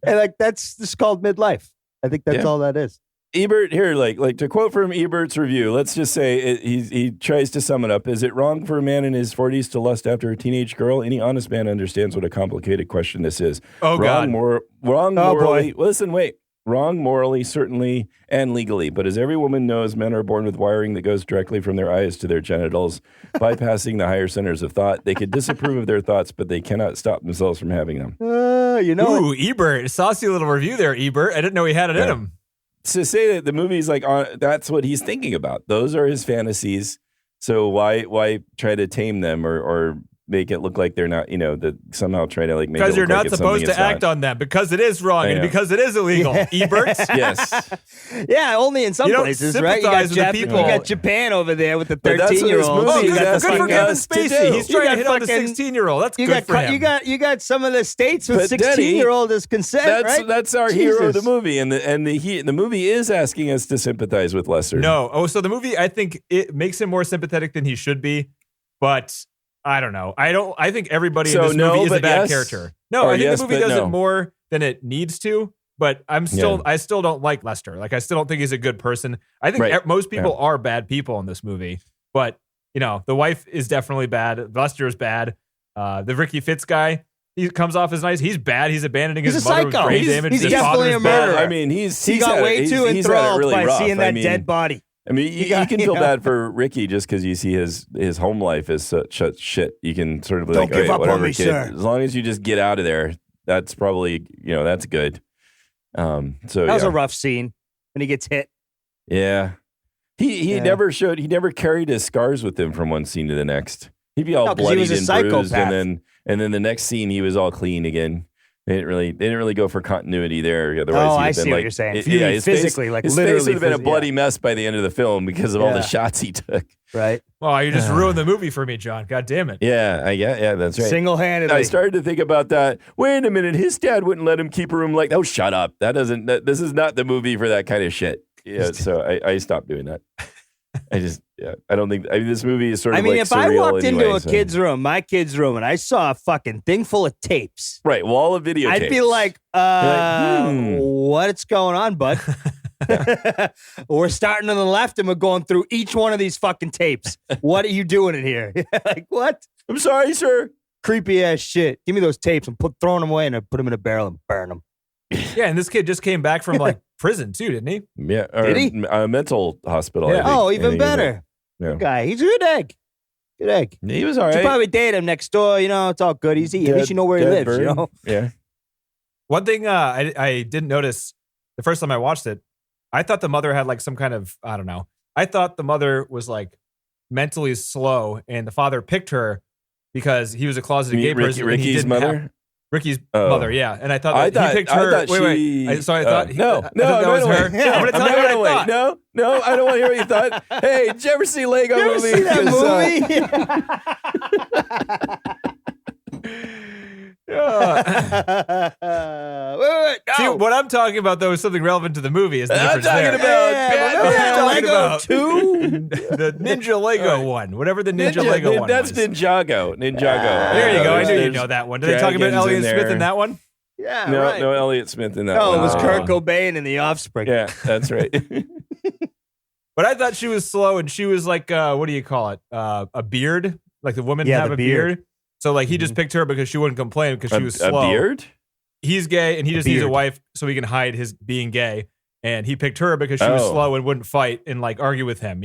And like, that's just called midlife. I think that's all that is. Ebert here, like to quote from Ebert's review, let's just say he tries to sum it up. Is it wrong for a man in his 40s to lust after a teenage girl? Any honest man understands what a complicated question this is. Oh, God. Wrong morally. Listen, wait. Wrong morally, certainly, and legally. But as every woman knows, men are born with wiring that goes directly from their eyes to their genitals, bypassing the higher centers of thought. They could disapprove of their thoughts, but they cannot stop themselves from having them. You know, Ooh, Ebert. Saucy little review there, Ebert. I didn't know he had it in him. To say that the movie's like that's what he's thinking about. Those are his fantasies. So why try to tame them or make it look like they're not, that somehow try to like make it because look you're like not it's supposed to something it's act not. on them because it is wrong and because it is illegal. Ebert. Yes. yeah, only in some You don't places, right? You sympathize got, with the people. You got Japan over there with the But that's what this 13-year-olds. movie Oh, is good, asking good for Kevin us to Spacey. do. He's trying to hit on the fucking- 16-year-old. That's You good for him. you got some of the states with But Denny, 16-year-old as consent, right? That's our hero of the Jesus. movie, and the movie is asking us to sympathize with Lester. No. Oh, so the movie, I think it makes him more sympathetic than he should be, but I don't know. I think everybody in this movie is a bad character. No, Or I think yes, the movie but does no. it more than it needs to, but I still don't like Lester. Like, I still don't think he's a good person. I think most people are bad people in this movie, but the wife is definitely bad. Lester is bad. The Ricky Fitz guy, he comes off as nice. He's bad. He's abandoning He's his a mother with psycho. brain He's damage. His definitely father's a bad. murderer. I mean, he got way too enthralled really by rough. seeing that I mean, dead body. I mean, you can feel bad for Ricky just because you see his home life is such shit. You can sort of be Don't like, give up on whatever, me, kid. sir. As long as you just get out of there, that's probably that's good. So That was a rough scene when he gets hit. Yeah. He never carried his scars with him from one scene to the next. He'd be all 'cause he bloodied was a and bruised, psychopath. and then the next scene he was all clean again. They didn't really go for continuity there. Otherwise, Oh, he'd I have been see what like, you're saying. his Physically, face, like his literally face would have been a phys- bloody mess by the end of the film because of all the Yeah. shots he took. Right. Oh, you just ruined the movie for me, John. God damn it. Yeah, that's right. Single-handedly. I started to think about that. Wait a minute, his dad wouldn't let him keep a room like. Oh, shut up! This is not the movie for that kind of shit. Yeah, so I stopped doing that. I don't think this movie is sort of. if I surreal walked anyway, into a so. kid's room, my kid's room, and I saw a fucking thing full of tapes, right wall of videotapes, I'd be like, what's going on, bud? We're starting on the left and we're going through each one of these fucking tapes. What are you doing in here? Like, what? I'm sorry, sir. Creepy ass shit. Give me those tapes and throwing them away and I put them in a barrel and burn them. Yeah, and this kid just came back from like prison too, didn't he? Yeah, Did he? A mental hospital. I Yeah. think. Oh, I even think he was better. Yeah. Guy, he's a good egg. Good egg. He was all You right. should probably date him next door. It's all good. At least you know where he Dead lives. bird. Yeah. One thing I didn't notice the first time I watched it, I thought the mother had like some kind of, I don't know. I thought the mother was like mentally slow and the father picked her because he was a closeted gay person. and he Ricky's didn't mother. have- Ricky's Oh. mother, yeah. And I thought that he picked her. I thought wait. she- I thought no, that was her. wait. I'm going to tell you what I wait. thought. No, I don't want to hear what you thought. Hey, did you ever see Lego You ever movie? see that 'Cause, Wait, See, no. what I'm talking about, though, is something relevant to the movie. Is the I'm difference talking there. about Lego 2? the Ninja Lego one, whatever the Ninja Lego one That's was. Ninjago. There you go. I knew There's you'd know that one. Did they talk about dragons Elliot in Smith there. in that one? Yeah, No, right. no Elliot Smith in that No, one. it was Oh. Kurt Cobain and the Offspring. Yeah, that's right. But I thought she was slow, and she was like, what do you call it? A beard? Like the women Yeah, have the a beard. beard. So like he just picked her because she wouldn't complain because she was a slow. beard? He's gay, and he just needs a beard. wife so he can hide his being gay. And he picked her because she was Oh. slow and wouldn't fight and like argue with him.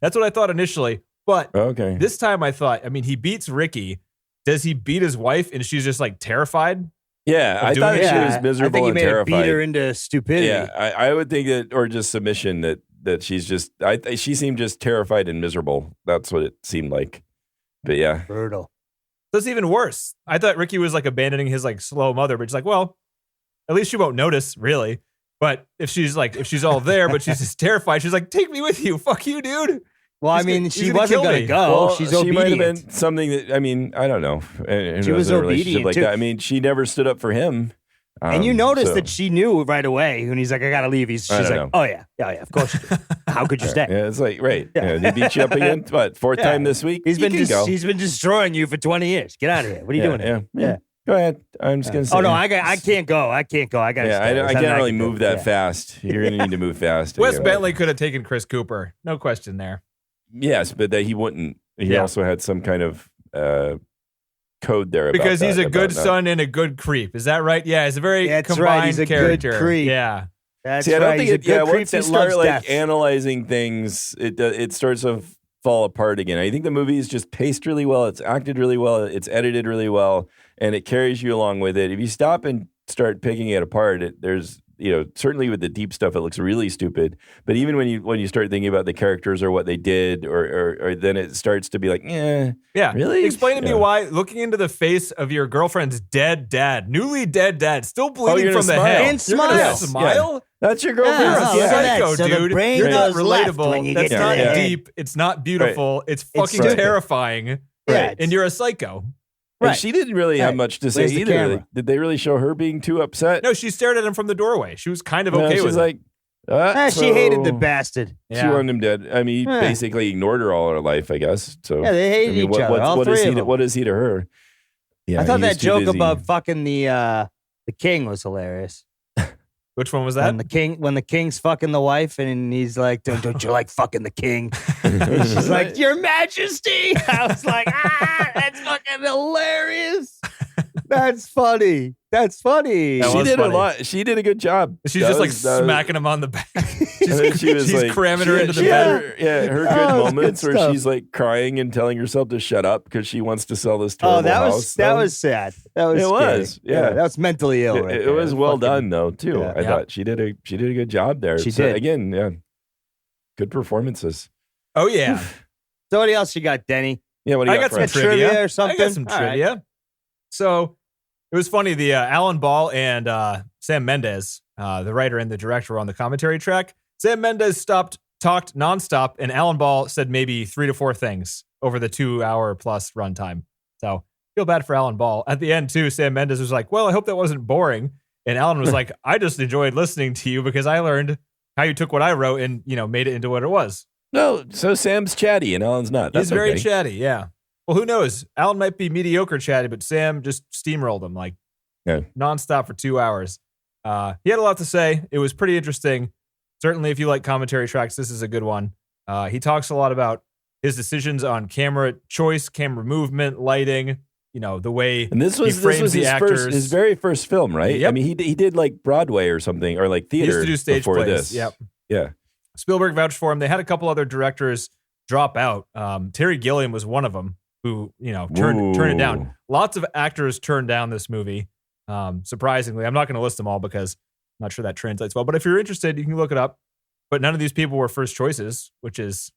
That's what I thought initially. But Okay. this time I thought, he beats Ricky. Does he beat his wife and she's just like terrified? Yeah, I doing thought it? she Yeah, was I miserable think he and may have beat terrified. her into stupidity. Yeah, I would think that, or just submission that she's just. She seemed just terrified and miserable. That's what it seemed like. But yeah, Brutal. That's even worse. I thought Ricky was like abandoning his like slow mother, but she's like, well, at least she won't notice, really. But if she's all there, but she's just terrified, she's like, take me with you. Fuck you, dude. Well, He's she gonna wasn't kill going me. to go. well, She's she obedient. might have been something that I don't know. Who She knows was in a relationship obedient, like too. that. She never stood up for him. And you noticed so- that she knew right away when he's like, I gotta leave. She's I like, don't know. oh yeah, of course you do. How could you stay? Yeah, it's like, right. Yeah. Yeah. They beat you up again. What, fourth Yeah. time this week? He's You been can go. he's been destroying you for 20 years. Get out of here. What are you doing? here? Yeah. Go ahead. I'm just going to say. Oh no, I can't go. I gotta Yeah, stay. I There's can't nothing really can do. move that Yeah. fast. You're going to need to move fast. Wes Yeah. Bentley could have taken Chris Cooper. No question there. Yes, but that he wouldn't. He Yeah. also had some kind of code there. About Because he's that, a good about that. son and a good creep. Is that right? Yeah, he's a very That's combined right, he's a good character. creep. Yeah. That's See, I don't right. think He's a it. good Yeah, creep once you that start loves like death. analyzing things, it starts to fall apart again. I think the movie is just paced really well. It's acted really well. It's edited really well, and it carries you along with it. If you stop and start picking it apart, there's certainly with the deep stuff, it looks really stupid. But even when you start thinking about the characters or what they did, or then it starts to be like, Yeah. really? Explain to me Yeah. why looking into the face of your girlfriend's dead dad, newly dead dad, still bleeding you're from gonna the smile. head. And You're gonna smile. smile? That's your Yeah, girlfriend. You're a oh, look at that. psycho, So the dude. brain You're not goes left relatable. when you That's get not to the head. deep. It's not beautiful. It's fucking stupid. terrifying. Yeah, And you're a psycho. And Right. she didn't really have Right. much to say Where's the either. camera? Like, did they really show her being too upset? No, she stared at him from the doorway. She was kind of No, okay she's with like, Ah, she hated the so- bastard. it. She Yeah. wanted him dead. I mean, he Yeah. basically ignored her all her life, I guess. So Yeah, they hated each other. All what three is he? of them. What is he to her? Yeah, I thought he was that too joke busy. about fucking the king was hilarious. Which one was that? When the king's fucking the wife and he's like, don't you like fucking the king? And she's like, Your Majesty. I was like, that's fucking hilarious. That's funny. That's funny. That She was did funny. a lot. She did a good job. She's That just like was- that was- smacking him on the back. and then she was she's like, cramming she her had- into the she had bed. her good Oh, it was moments good where stuff. she's like crying and telling herself to shut up because she wants to sell this terrible Oh, that house. was that was sad. That was It scary. was, yeah. That was mentally ill. It, right it there. was well Fucking- done though too. Yeah. I Yeah. thought she did a good job there. She So, did. again. Yeah, good performances. Oh, yeah. So what else you got, Denny? Yeah, what do you I got for some us? trivia. trivia or something? I got some All right. trivia. So it was funny. The Alan Ball and Sam Mendes, the writer and the director, were on the commentary track. Sam Mendes talked nonstop, and Alan Ball said maybe 3 to 4 things over the 2-hour plus runtime. So feel bad for Alan Ball. At the end, too, Sam Mendes was like, "Well, I hope that wasn't boring." And Alan was like, "I just enjoyed listening to you because I learned how you took what I wrote and made it into what it was." No, so Sam's chatty and Alan's not. That's He's very okay. chatty, yeah. Well, who knows? Alan might be mediocre chatty, but Sam just steamrolled him like Yeah. nonstop for 2 hours. He had a lot to say. It was pretty interesting. Certainly, if you like commentary tracks, this is a good one. He talks a lot about his decisions on camera choice, camera movement, lighting. The way And this was he frames the actors. his very first film, right? Yep. I mean, he did like Broadway or something, or like he theater used to do stage before plays. this. Yep. Yeah. Spielberg vouched for him. They had a couple other directors drop out. Terry Gilliam was one of them who, turned it down. Ooh. Lots of actors turned down this movie. Surprisingly, I'm not going to list them all because I'm not sure that translates well. But if you're interested, you can look it up. But none of these people were first choices, which is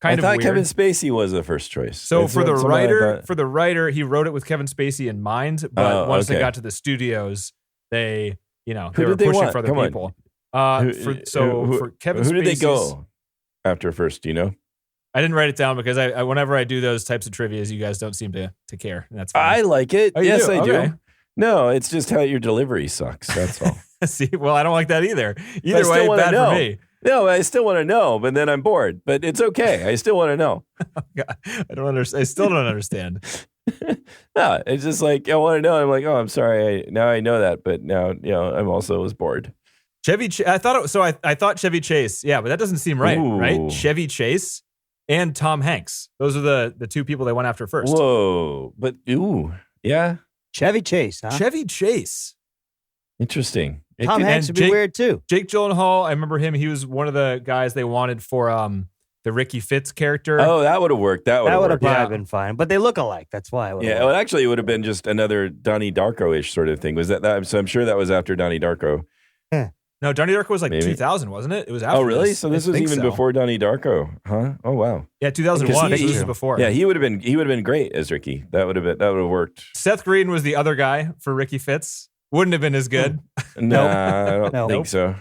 kind I of thought weird. Kevin Spacey was the first choice. So That's for the what somebody writer, thought. he wrote it with Kevin Spacey in mind. But Oh, once they okay. got to the studios, they were did they pushing want? for other Come on. people. Who- For Kevin who did they Spacey's- go after first? Do you know? I didn't write it down because I whenever I do those types of trivias, you guys don't seem to care. And that's I fine. like it. Oh, you Yes, do? I Okay. do. No, it's just how your delivery sucks. That's all. See, well, I don't like that either. Either still way, wanna bad know. for me. No, I still want to know, but then I'm bored. But it's okay. I still want to know. I don't understand. I still don't understand. No, it's just like I want to know. I'm like, oh, I'm sorry. Now I know that, but now I'm also was bored. I thought Chevy Chase. Yeah, but that doesn't seem right, Ooh. right? Chevy Chase and Tom Hanks. Those are the two people they went after first. Whoa, but yeah, Chevy Chase, huh? Chevy Chase. interesting. It Tom could- Hanks and would be Jake- weird too. Jake Gyllenhaal. I remember him. He was one of the guys they wanted for the Ricky Fitz character. Oh, that would have worked. That would That have would have worked. probably been fine, but they look alike. That's why. It Yeah, well, actually, it would have been just another Donnie Darko-ish sort of thing. Was that? So I'm sure that was after Donnie Darko. No, Johnny Darko was like Maybe. 2000, wasn't it? It was after. Oh, really? This. So this I was think even so. before Donnie Darko, huh? Oh, wow. Yeah, 2001. Because So this is before. Yeah, he would have been great as Ricky. That would have worked. Seth Green was the other guy for Ricky Fitz. Wouldn't have been as good. Nah, I don't Nope. think so.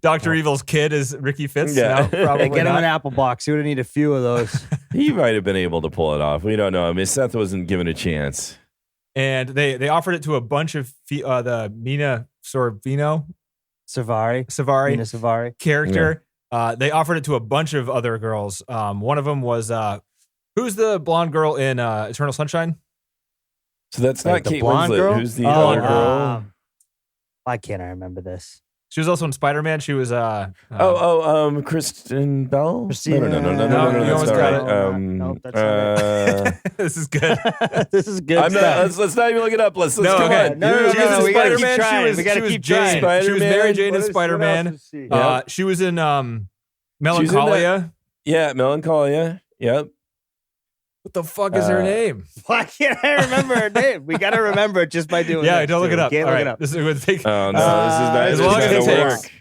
Dr. Evil's kid is Ricky Fitz. Yeah. No, probably Hey, get him not. an apple box. He would need a few of those. He might have been able to pull it off. We don't know. I mean, Seth wasn't given a chance. And they offered it to a bunch of the Mina Sorvino, Savari. Savari Nina Savari. character. They offered it to a bunch of other girls. One of them was who's the blonde girl in Eternal Sunshine? So that's Like not the Kate blonde Winslet. girl? Who's the Oh, other girl? Why can't I remember this? She was also in Spider-Man. She was Kristen Bell? Christina- No, No, you that's almost not got right. it. Nope, that's not this is good. this is good I'm not, stuff. let's not even look it up. Let's No, go okay. ahead. No, She was in we gotta keep Spider-Man. trying. She was, We gotta she was keep Jane. trying. She was Spider-Man. Mary Jane in What else Spider-Man. is she? She was in Melancholia. Yeah, Melancholia. Yep. What the fuck is her name? Why can't I remember her name? We got to remember it just by doing Yeah, this, don't look too. it up. Can't All look right. it up. This is going to take. Oh no, as this is long not as it gonna takes. work.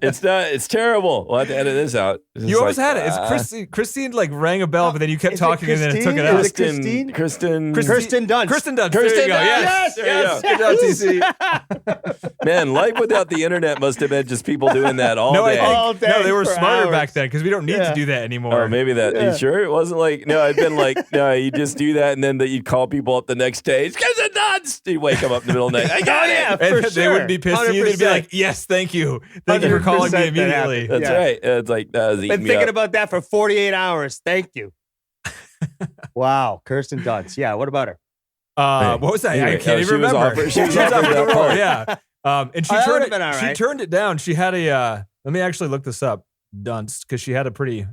It's not. It's terrible. We'll have to edit this out. It's You almost like, had it. It's Christine. Christine like rang a bell, but then you kept Is it talking and then it took Christine? it Is out. it Christine? Kristen. Kirsten Dunst. Kristen Dunst. Kirsten There you go. Dunst. Yes. Yes. Yes. Good job, TC. Man, life without the internet must have been just people doing that all No, I day. think All day no, they were for smarter hours. back then because we don't need to do that anymore. Oh, maybe that. Yeah. You sure it wasn't like? No, I'd been like, no, you just do that, and then that you'd call people up the next day. It's because of nuts. You wake them up in the middle of the night. I got yeah. it. And For they sure. wouldn't be pissed at you. They'd be 100%. like, "Yes, thank you, thank you for calling 100% me that immediately." happened. That's Yeah. right. It's like that was Been eating me thinking up. about that for 48 hours. Thank you. Wow. Kirsten Dunst. Yeah. What about her? Hey. What was that? Anyway, I can't she even was remember. offered- she was offered offered the that role. part. Yeah. And she Oh, that turned would've it. been all She right. turned it down. She had a. Let me actually look this up, Dunst, because she had a pretty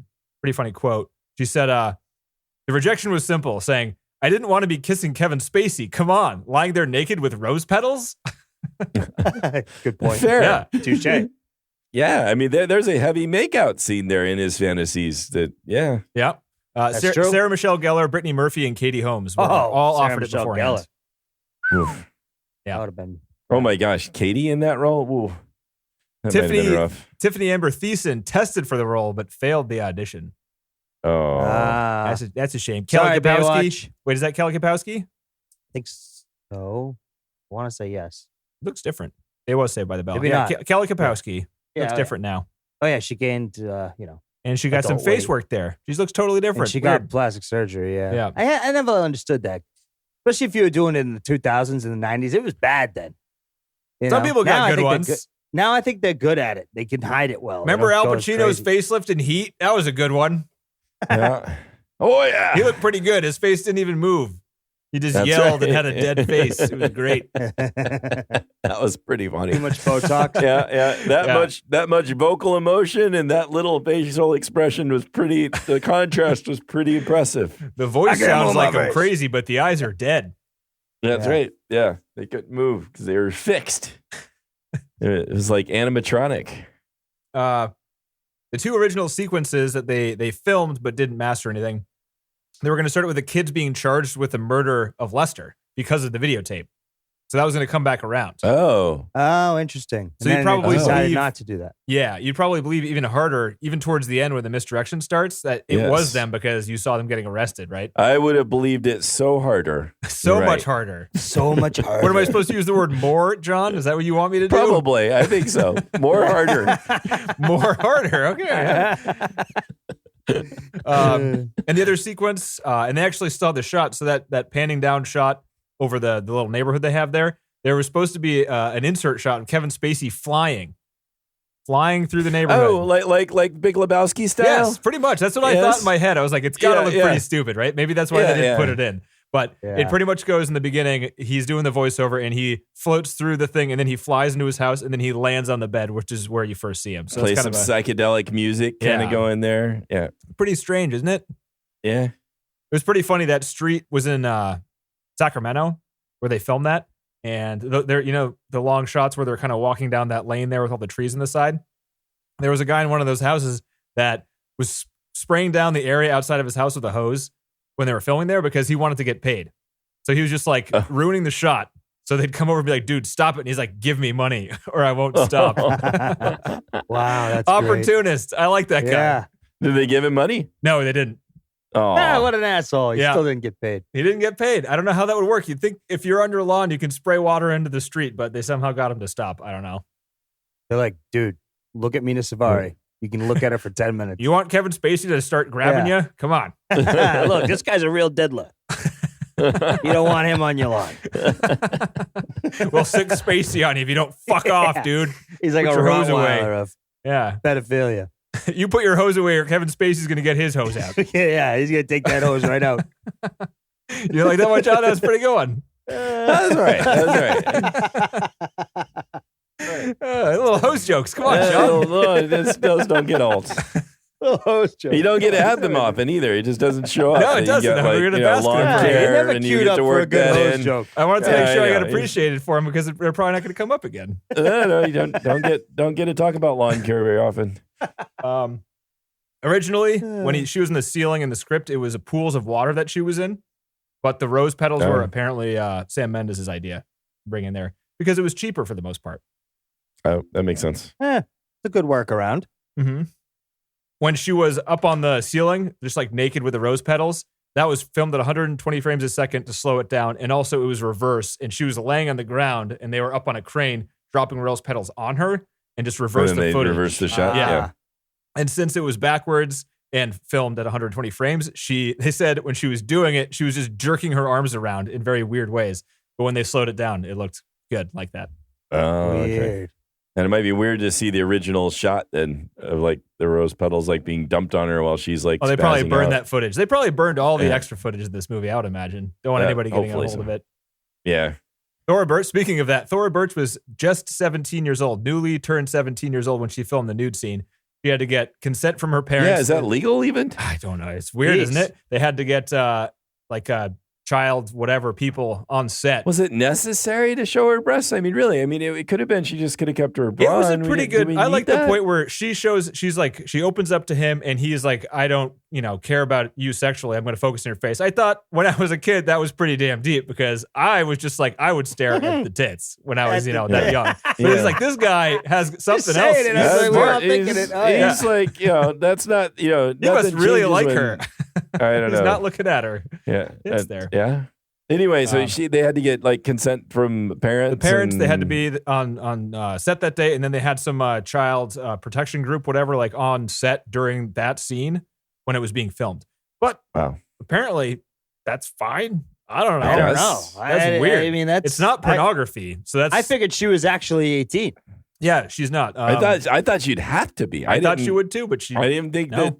funny quote. She said, "The rejection was simple, saying." I didn't want to be kissing Kevin Spacey. Come on, lying there naked with rose petals? Good point. Fair. Yeah. Touche. Yeah, I mean, there's a heavy makeout scene there in his fantasies. That yeah, Yeah. That's true. Sarah Michelle Gellar, Brittany Murphy, and Katie Holmes were all Sarah offered Michelle it beforehand. Gellar. Oof. Yeah. That would have been. Oh my gosh, Katie in that role. Ooh. That might have been rough. Tiffany Amber Thiessen tested for the role but failed the audition. Oh, That's a shame. Sorry, Kelly Kapowski. Baywatch. Wait, is that Kelly Kapowski? I think so. I want to say yes. Looks different. It was Saved by the Bell. Maybe yeah, not. Kelly Kapowski Yeah, looks oh, different now. Oh yeah, she gained. And she got some Adult face weight. work there. She looks totally different. And she Weird. got plastic surgery. Yeah. Yeah. I never understood that, especially if you were doing it in the 2000s and the 90s. It was bad then. You Some know? people Now got I good think they're ones. Now I think they're good at it. They can hide it well. They Remember don't Al go as Pacino's crazy. facelift in Heat? That was a good one. yeah. Oh yeah. He looked pretty good. His face didn't even move. He just That's yelled and right. had a dead face. It was great. That was pretty funny. Too much Botox. Yeah. Yeah. That much vocal emotion and that little facial expression was pretty. The contrast was pretty impressive. The voice get him sounds on my like I'm face. crazy, but the eyes are dead. That's Yeah. right. Yeah, they couldn't move because they were fixed. It was like animatronic. The two original sequences that they filmed but didn't master anything, they were going to start it with the kids being charged with the murder of Lester because of the videotape. So that was going to come back around. Oh, Oh, interesting. So And you then probably they decided believe- not to do that. Yeah, you'd probably believe even harder, even towards the end when the misdirection starts, that it Yes. was them because you saw them getting arrested, right? I would have believed it so harder. So Right. much harder. So much harder. What am I supposed to use the word more, John? Is that what you want me to do? Probably, I think so. More harder. More harder. Okay. And the other sequence, and they actually saw the shot. So that panning down shot over the little neighborhood they have there, there was supposed to be an insert shot of Kevin Spacey flying through the neighborhood. Oh, like Big Lebowski style. Yes, pretty much. That's what I Yes. thought in my head. I was like, it's got to Yeah, look yeah. pretty stupid, right? Maybe that's why Yeah, they didn't yeah. put it in. But Yeah. it pretty much goes in the beginning. He's doing the voiceover and he floats through the thing and then he flies into his house and then he lands on the bed, which is where you first see him. So Play it's some kind of psychedelic music, kind Yeah. of going there. Yeah, pretty strange, isn't it? yeah. It was pretty funny. That street was in Sacramento where they filmed that. And there, the long shots where they're kind of walking down that lane there with all the trees on the side. There was a guy in one of those houses that was spraying down the area outside of his house with a hose when they were filming there because he wanted to get paid. So he was just like ruining the shot. So they'd come over and be like, dude, stop it. And he's like, give me money or I won't stop. Wow, that's Opportunist. I like that great. guy. Yeah. Did they give him money? No, they didn't. Oh, Ah, what an asshole. He Yeah. still didn't get paid. He didn't get paid. I don't know how that would work. You'd think if you're under lawn, you can spray water into the street, but they somehow got him to stop. I don't know. They're like, dude, look at Mina Savari. You can look at her for 10 minutes. You want Kevin Spacey to start grabbing you? Come on. Look, this guy's a real diddler. You don't want him on your lawn. We'll sick Spacey on you if you don't fuck off, dude. He's like Put a your hose away. Rottweiler of Yeah. pedophilia. You put your hose away or Kevin Spacey's going to get his hose out. Yeah, he's gonna take that hose right out. You like that one, John? That's a pretty good one. That's right. That's right. Little hose jokes. Come on, John. Those don't get old. Hose joke. You don't get to have them often either. It just doesn't show up. No, it You doesn't. get, We're in a basket. lawn Yeah, you care, never and you queued get up to for a work good that hose in. joke. I wanted to Yeah, make sure I I got know. appreciated for him because they're probably not going to come up again. No, you don't get to talk about lawn care very often. Originally, when she was in the ceiling in the script, it was pools of water that she was in. But the rose petals were apparently Sam Mendes' idea to bring in there because it was cheaper for the most part. Oh, that makes sense. It's a good workaround. Mm-hmm. When she was up on the ceiling, just like naked with the rose petals, that was filmed at 120 frames a second to slow it down. And also it was reverse. And she was laying on the ground and they were up on a crane dropping rose petals on her and just reversed And then the they footage. reversed the shot. Yeah. And since it was backwards and filmed at 120 frames, they said when she was doing it, she was just jerking her arms around in very weird ways. But when they slowed it down, it looked good like that. Oh, okay. Weird. And it might be weird to see the original shot then of like the rose petals like being dumped on her while she's like. Oh, they probably spazzing burned out. that footage. They probably burned all the Yeah. extra footage of this movie, I would imagine. Don't want Yeah, anybody getting a hopefully hold so. of it. Yeah. Thora Birch, speaking of that, Thora Birch was just 17 years old, newly turned 17 years old when she filmed the nude scene. She had to get consent from her parents. Yeah, is that legal even? I don't know. It's weird, isn't it? They had to get child, whatever, people on set. Was it necessary to show her breasts? I mean, really? I mean, it could have been she just could have kept her bra. It was a on. pretty Do good. we I need like the that? point where she opens up to him and he's like, I don't, care about you sexually. I'm going to focus on your face. I thought when I was a kid, that was pretty damn deep because I was just like, I would stare at the tits when I was, that young. But it's like, this guy has something else. saying it, I was He's like, smart. we're all thinking it. Oh, yeah. He's like, that's not, He must nothing really changes like when- her. I don't He's know. not looking at her. Yeah. It's there. Yeah. Anyway, so they had to get like consent from parents. The parents, they had to and- be on set that day, and then they had some child protection group, whatever, like on set during that scene when it was being filmed. But Wow. apparently, that's fine. I don't know. I don't know. That's weird. I mean, that's it's not pornography, so that's. I figured she was actually 18. Yeah, she's not. I thought she'd have to be. I thought didn't- she would too, but she. I didn't think No. that.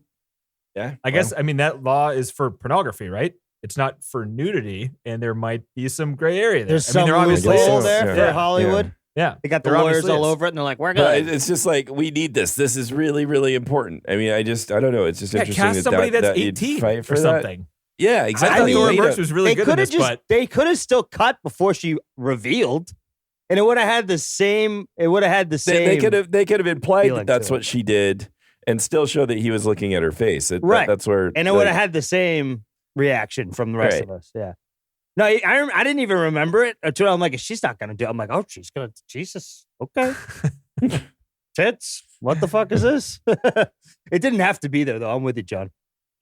Yeah. I guess. I mean, that law is for pornography, right? It's not for nudity, and there might be some gray area there. There's I mean, some they're obviously loophole so. there Yeah. for Hollywood. Yeah, They got the there lawyers obviously all is. over it, and they're like, we're But good. it's just like we need this. This is really, really important. I mean, I don't know. It's just Yeah, interesting cast somebody that that's you'd 18 fight or for that. something. Yeah, I exactly. thought mean, Thora Wait Birch a- was really They good in could have this, but they could have still cut before she revealed, and it would have had the same. It would have had the same. they could have implied feeling that that's to it. what she did, and still show that he was looking at her face. Right. That's where, and it would have had the same reaction from the rest Right. of us. Yeah. No, I didn't even remember it until I'm like, she's not gonna do it. I'm like, oh, she's gonna. Jesus. Okay. Tits. What the fuck is this? It didn't have to be there though. I'm with you, John.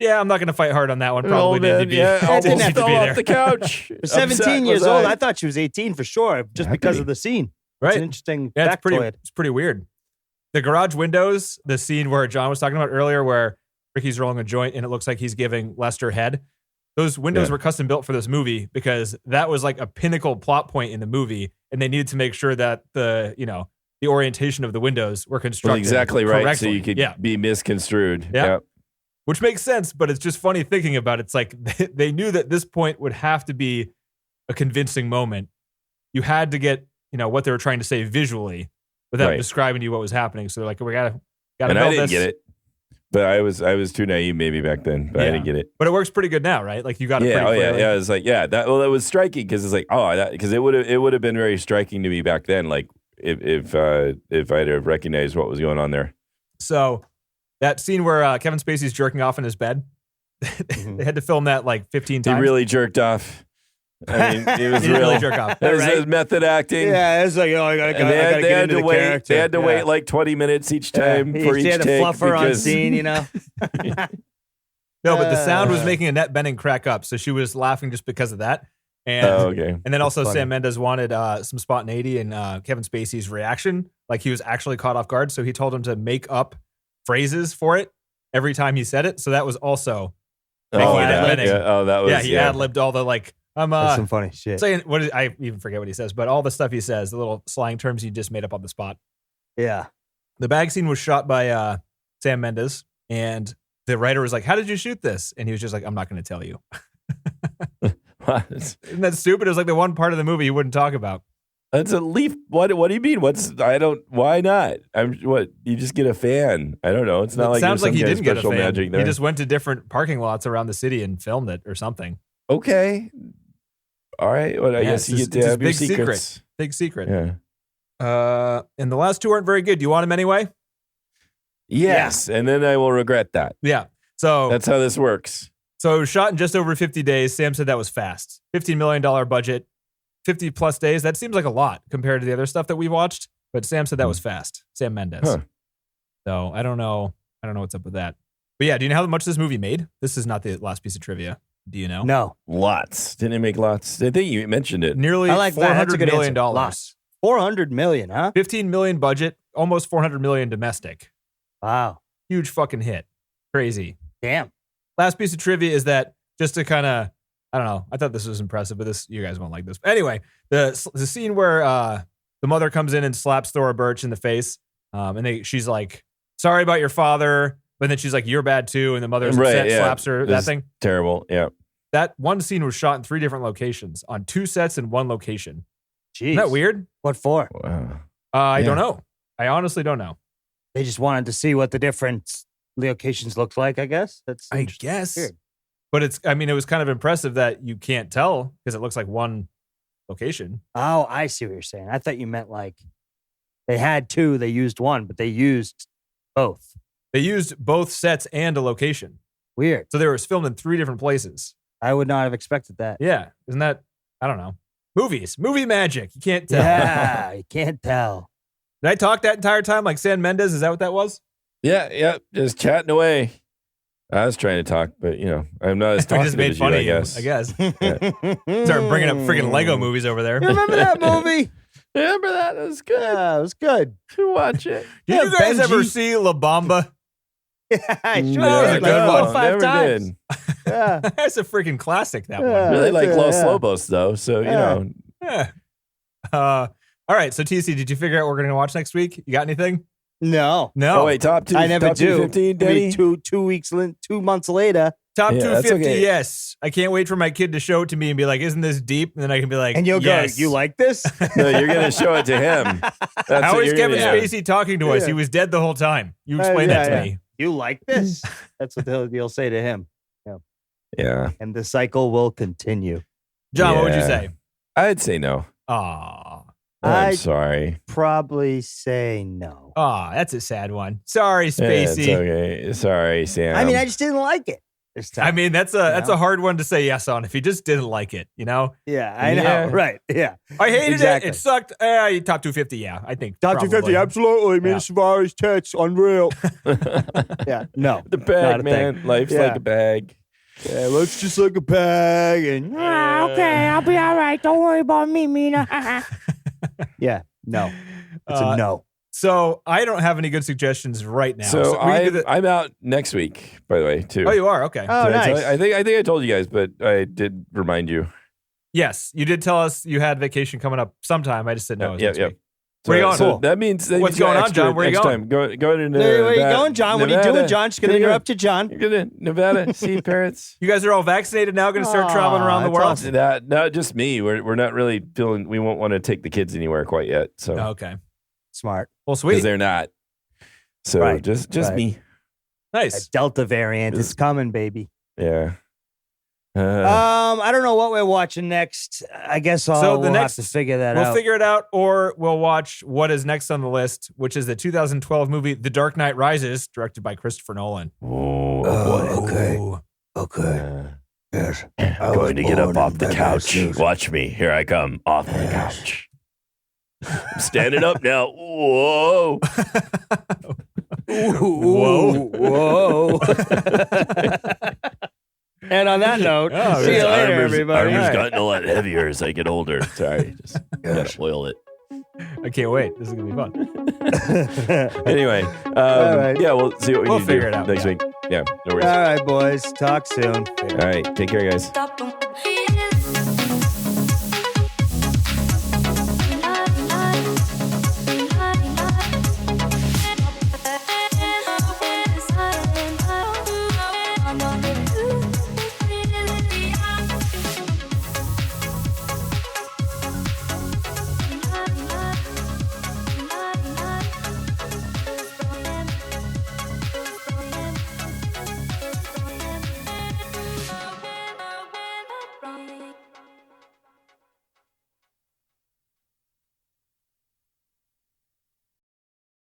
yeah, I'm not going to fight hard on that one. Probably didn't need to be. Yeah, It didn't almost have to fell be off there. the couch. For 17 years old, I thought she was 18 for sure, just Had to because be. of the scene. Right. It's an interesting Yeah, factoid. it's pretty weird. The garage windows, the scene where John was talking about earlier, where Ricky's rolling a joint and it looks like he's giving Lester head. Those windows Yeah. were custom built for this movie because that was like a pinnacle plot point in the movie, and they needed to make sure that the orientation of the windows were constructed Well, exactly right. So correctly. you could yeah, be misconstrued. Yeah. Yep. which makes sense, but it's just funny thinking about it. It's like they knew that this point would have to be a convincing moment. You had to get what they were trying to say visually without Right. describing to you what was happening. So they're like, we gotta And build I didn't this. get it, but I was too naive maybe back then. But I Yeah. didn't get it. But it works pretty good now, right? Like you got it Yeah, pretty clearly. yeah. It's like that was striking because it's like because it would have been very striking to me back then. Like if I'd have recognized what was going on there. So that scene where Kevin Spacey's jerking off in his bed, they had to film that like 15 He times. really jerked off. I mean, it was He didn't real. really jerk off. It was method acting. Yeah, it's like, I gotta And they had get into to the wait. character. They had to Yeah. wait like 20 minutes each time Yeah. for He each had to take. fluff her on because- scene, No, but the sound was Uh. making Annette Bening crack up. So she was laughing just because of that. And Oh, okay. And then also funny. Sam Mendes wanted some spontaneity in Kevin Spacey's reaction. Like he was actually caught off guard. So he told him to make up phrases for it every time he said it. So that was also making Oh, Annette yeah. Bening. Yeah. Oh, that was He ad-libbed all the like That's some funny shit. saying I even forget what he says, but all the stuff he says, the little slang terms he just made up on the spot. Yeah. The bag scene was shot by Sam Mendes, and the writer was like, "How did you shoot this?" And he was just like, "I'm not going to tell you." What? Isn't that stupid? It was like the one part of the movie he wouldn't talk about. That's a leaf. What do you mean? Why not? You just get a fan. I don't know. It's not It like sounds there's like he some kind of didn't get a special fan. magic there. He just went to different parking lots around the city and filmed it or something. Okay. All right. Well, I Yeah, guess you it's get to have your big secret. secrets. Big secret. Yeah. And the last two aren't very good. Do you want them anyway? Yes, and then I will regret that. Yeah. So That's how this works. So it was shot in just over 50 days. Sam said that was fast. $15 million budget, 50 plus days. That seems like a lot compared to the other stuff that we watched. But Sam said that was fast. Sam Mendes. Huh. So I don't know what's up with that. But yeah, do you know how much this movie made? This is not the last piece of trivia. Do you know? No. Lots. Didn't it make lots? I think you mentioned it. Nearly I like that. That's a $400 good million. answer. Lots. $400 million, huh? 15 million budget, almost 400 million domestic. Wow. Huge fucking hit. Crazy. Damn. Last piece of trivia is that just to kind of, I don't know. I thought this was impressive, but you guys won't like this. Anyway, the scene where the mother comes in and slaps Thora Birch in the face, and she's like, "Sorry about your father," but then she's like, "You're bad too," and the mother's upset, slaps her. That thing. Terrible. Yeah. That one scene was shot in 3 different locations on 2 sets in 1 location. Jeez. Isn't that weird? What for? Wow. I don't know. I honestly don't know. They just wanted to see what the different locations looked like, I guess. I guess. Weird. But it was kind of impressive that you can't tell because it looks like one location. Oh, I see what you're saying. I thought you meant like they had 2, they used 1, but they used both. They used both sets and a location. Weird. So they were filmed in 3 different places. I would not have expected that. Yeah. Isn't that, I don't know. Movie magic. You can't tell. Yeah, you can't tell. Did I talk that entire time like Sam Mendes? Is that what that was? Yeah. Just chatting away. I was trying to talk, but I'm not as We talkative just made as fun you, of you, I guess. I guess. Yeah. Start bringing up freaking Lego movies over there. You remember that movie? Remember that? It was good. Yeah, it was good. To watch it. Did you guys Benji. ever see La Bamba? Yeah, I sure That was a did, good like one. 4 or 5 Never times. did. Yeah. That's a freaking classic, that Yeah. one. Really like Yeah. Los Lobos, though. So, Yeah. Yeah. All right. So, TC, did you figure out what we're going to watch next week? You got anything? No. No. Oh, wait, top 2. I never top do. 215, Danny? Maybe 2 months later, Top Yeah, that's 250, okay. yes. I can't wait for my kid to show it to me and be like, isn't this deep? And then I can be like, and you'll yes. go, "You like this?" No, you're going to show it to him. That's How what is you're Kevin gonna do. Spacey talking to us? Yeah. He was dead the whole time. You explain that to me. "You like this?" That's what you'll say to him, Yeah. and the cycle will continue. John, what would you Yeah. say? I'd say no. Aw. I'm I'd sorry. probably say no. Aw, that's a sad one. Sorry, Yeah, Spacey. it's okay. Sorry, Sam. I mean, I just didn't like it this time. I mean, that's a hard one to say yes on if you just didn't like it, you know? yeah, I know, Yeah. right? Yeah, I hated Exactly. it. It sucked. Top 250, yeah, I think. top probably. 250, absolutely. Yeah. Miss Savari's tits, unreal. Yeah, no, the Not bag, a man. thing. Life's Yeah. like a bag. yeah, looks just like a bag, and Okay, I'll be all right. Don't worry about me, Mina. yeah, no, it's a no. So I don't have any good suggestions right now. So we can do the- I'm out next week, by the way, too. Oh, you are? Okay. Oh, Did I tell nice. you? I think I told you guys, but I did remind you. Yes, you did tell us you had vacation coming up sometime. I just said no. it was Yep, next yep. week. Where you going? So Cool. that means What's going on, John? Where you going? Going to Where are you Nevada- going, John? What are you Nevada. doing, John? Just gonna Gonna go- interrupt you, John. You're going to Nevada, see parents. You guys are all vaccinated now, going to start traveling around the that's world? awesome. No, just me. We're not really feeling. We won't want to take the kids anywhere quite yet. So Oh, okay. Smart. Well, because sweet. they're not. So Right, just right. me. A Nice. Delta variant is coming, baby. Yeah. I don't know what we're watching next. I guess we'll have to figure that We'll out. figure it out, or we'll watch what is next on the list, which is the 2012 movie The Dark Knight Rises, directed by Christopher Nolan. Oh, okay. boy. Okay. Yes. I'm going to get up off the couch. Watch me. Here I come off the couch. I'm standing up now. Whoa. Whoa. And on that note, Oh, see you his later, everybody. Armor's All right. gotten a lot heavier as I get older. Sorry. Just gotta oil it. I can't wait. This is going to be fun. Anyway. All right. Yeah, we'll see what we We'll need to figure do it out, next yeah. week. Yeah, no worries. All right, boys. Talk soon. All right. Take care, guys. Stop 'em.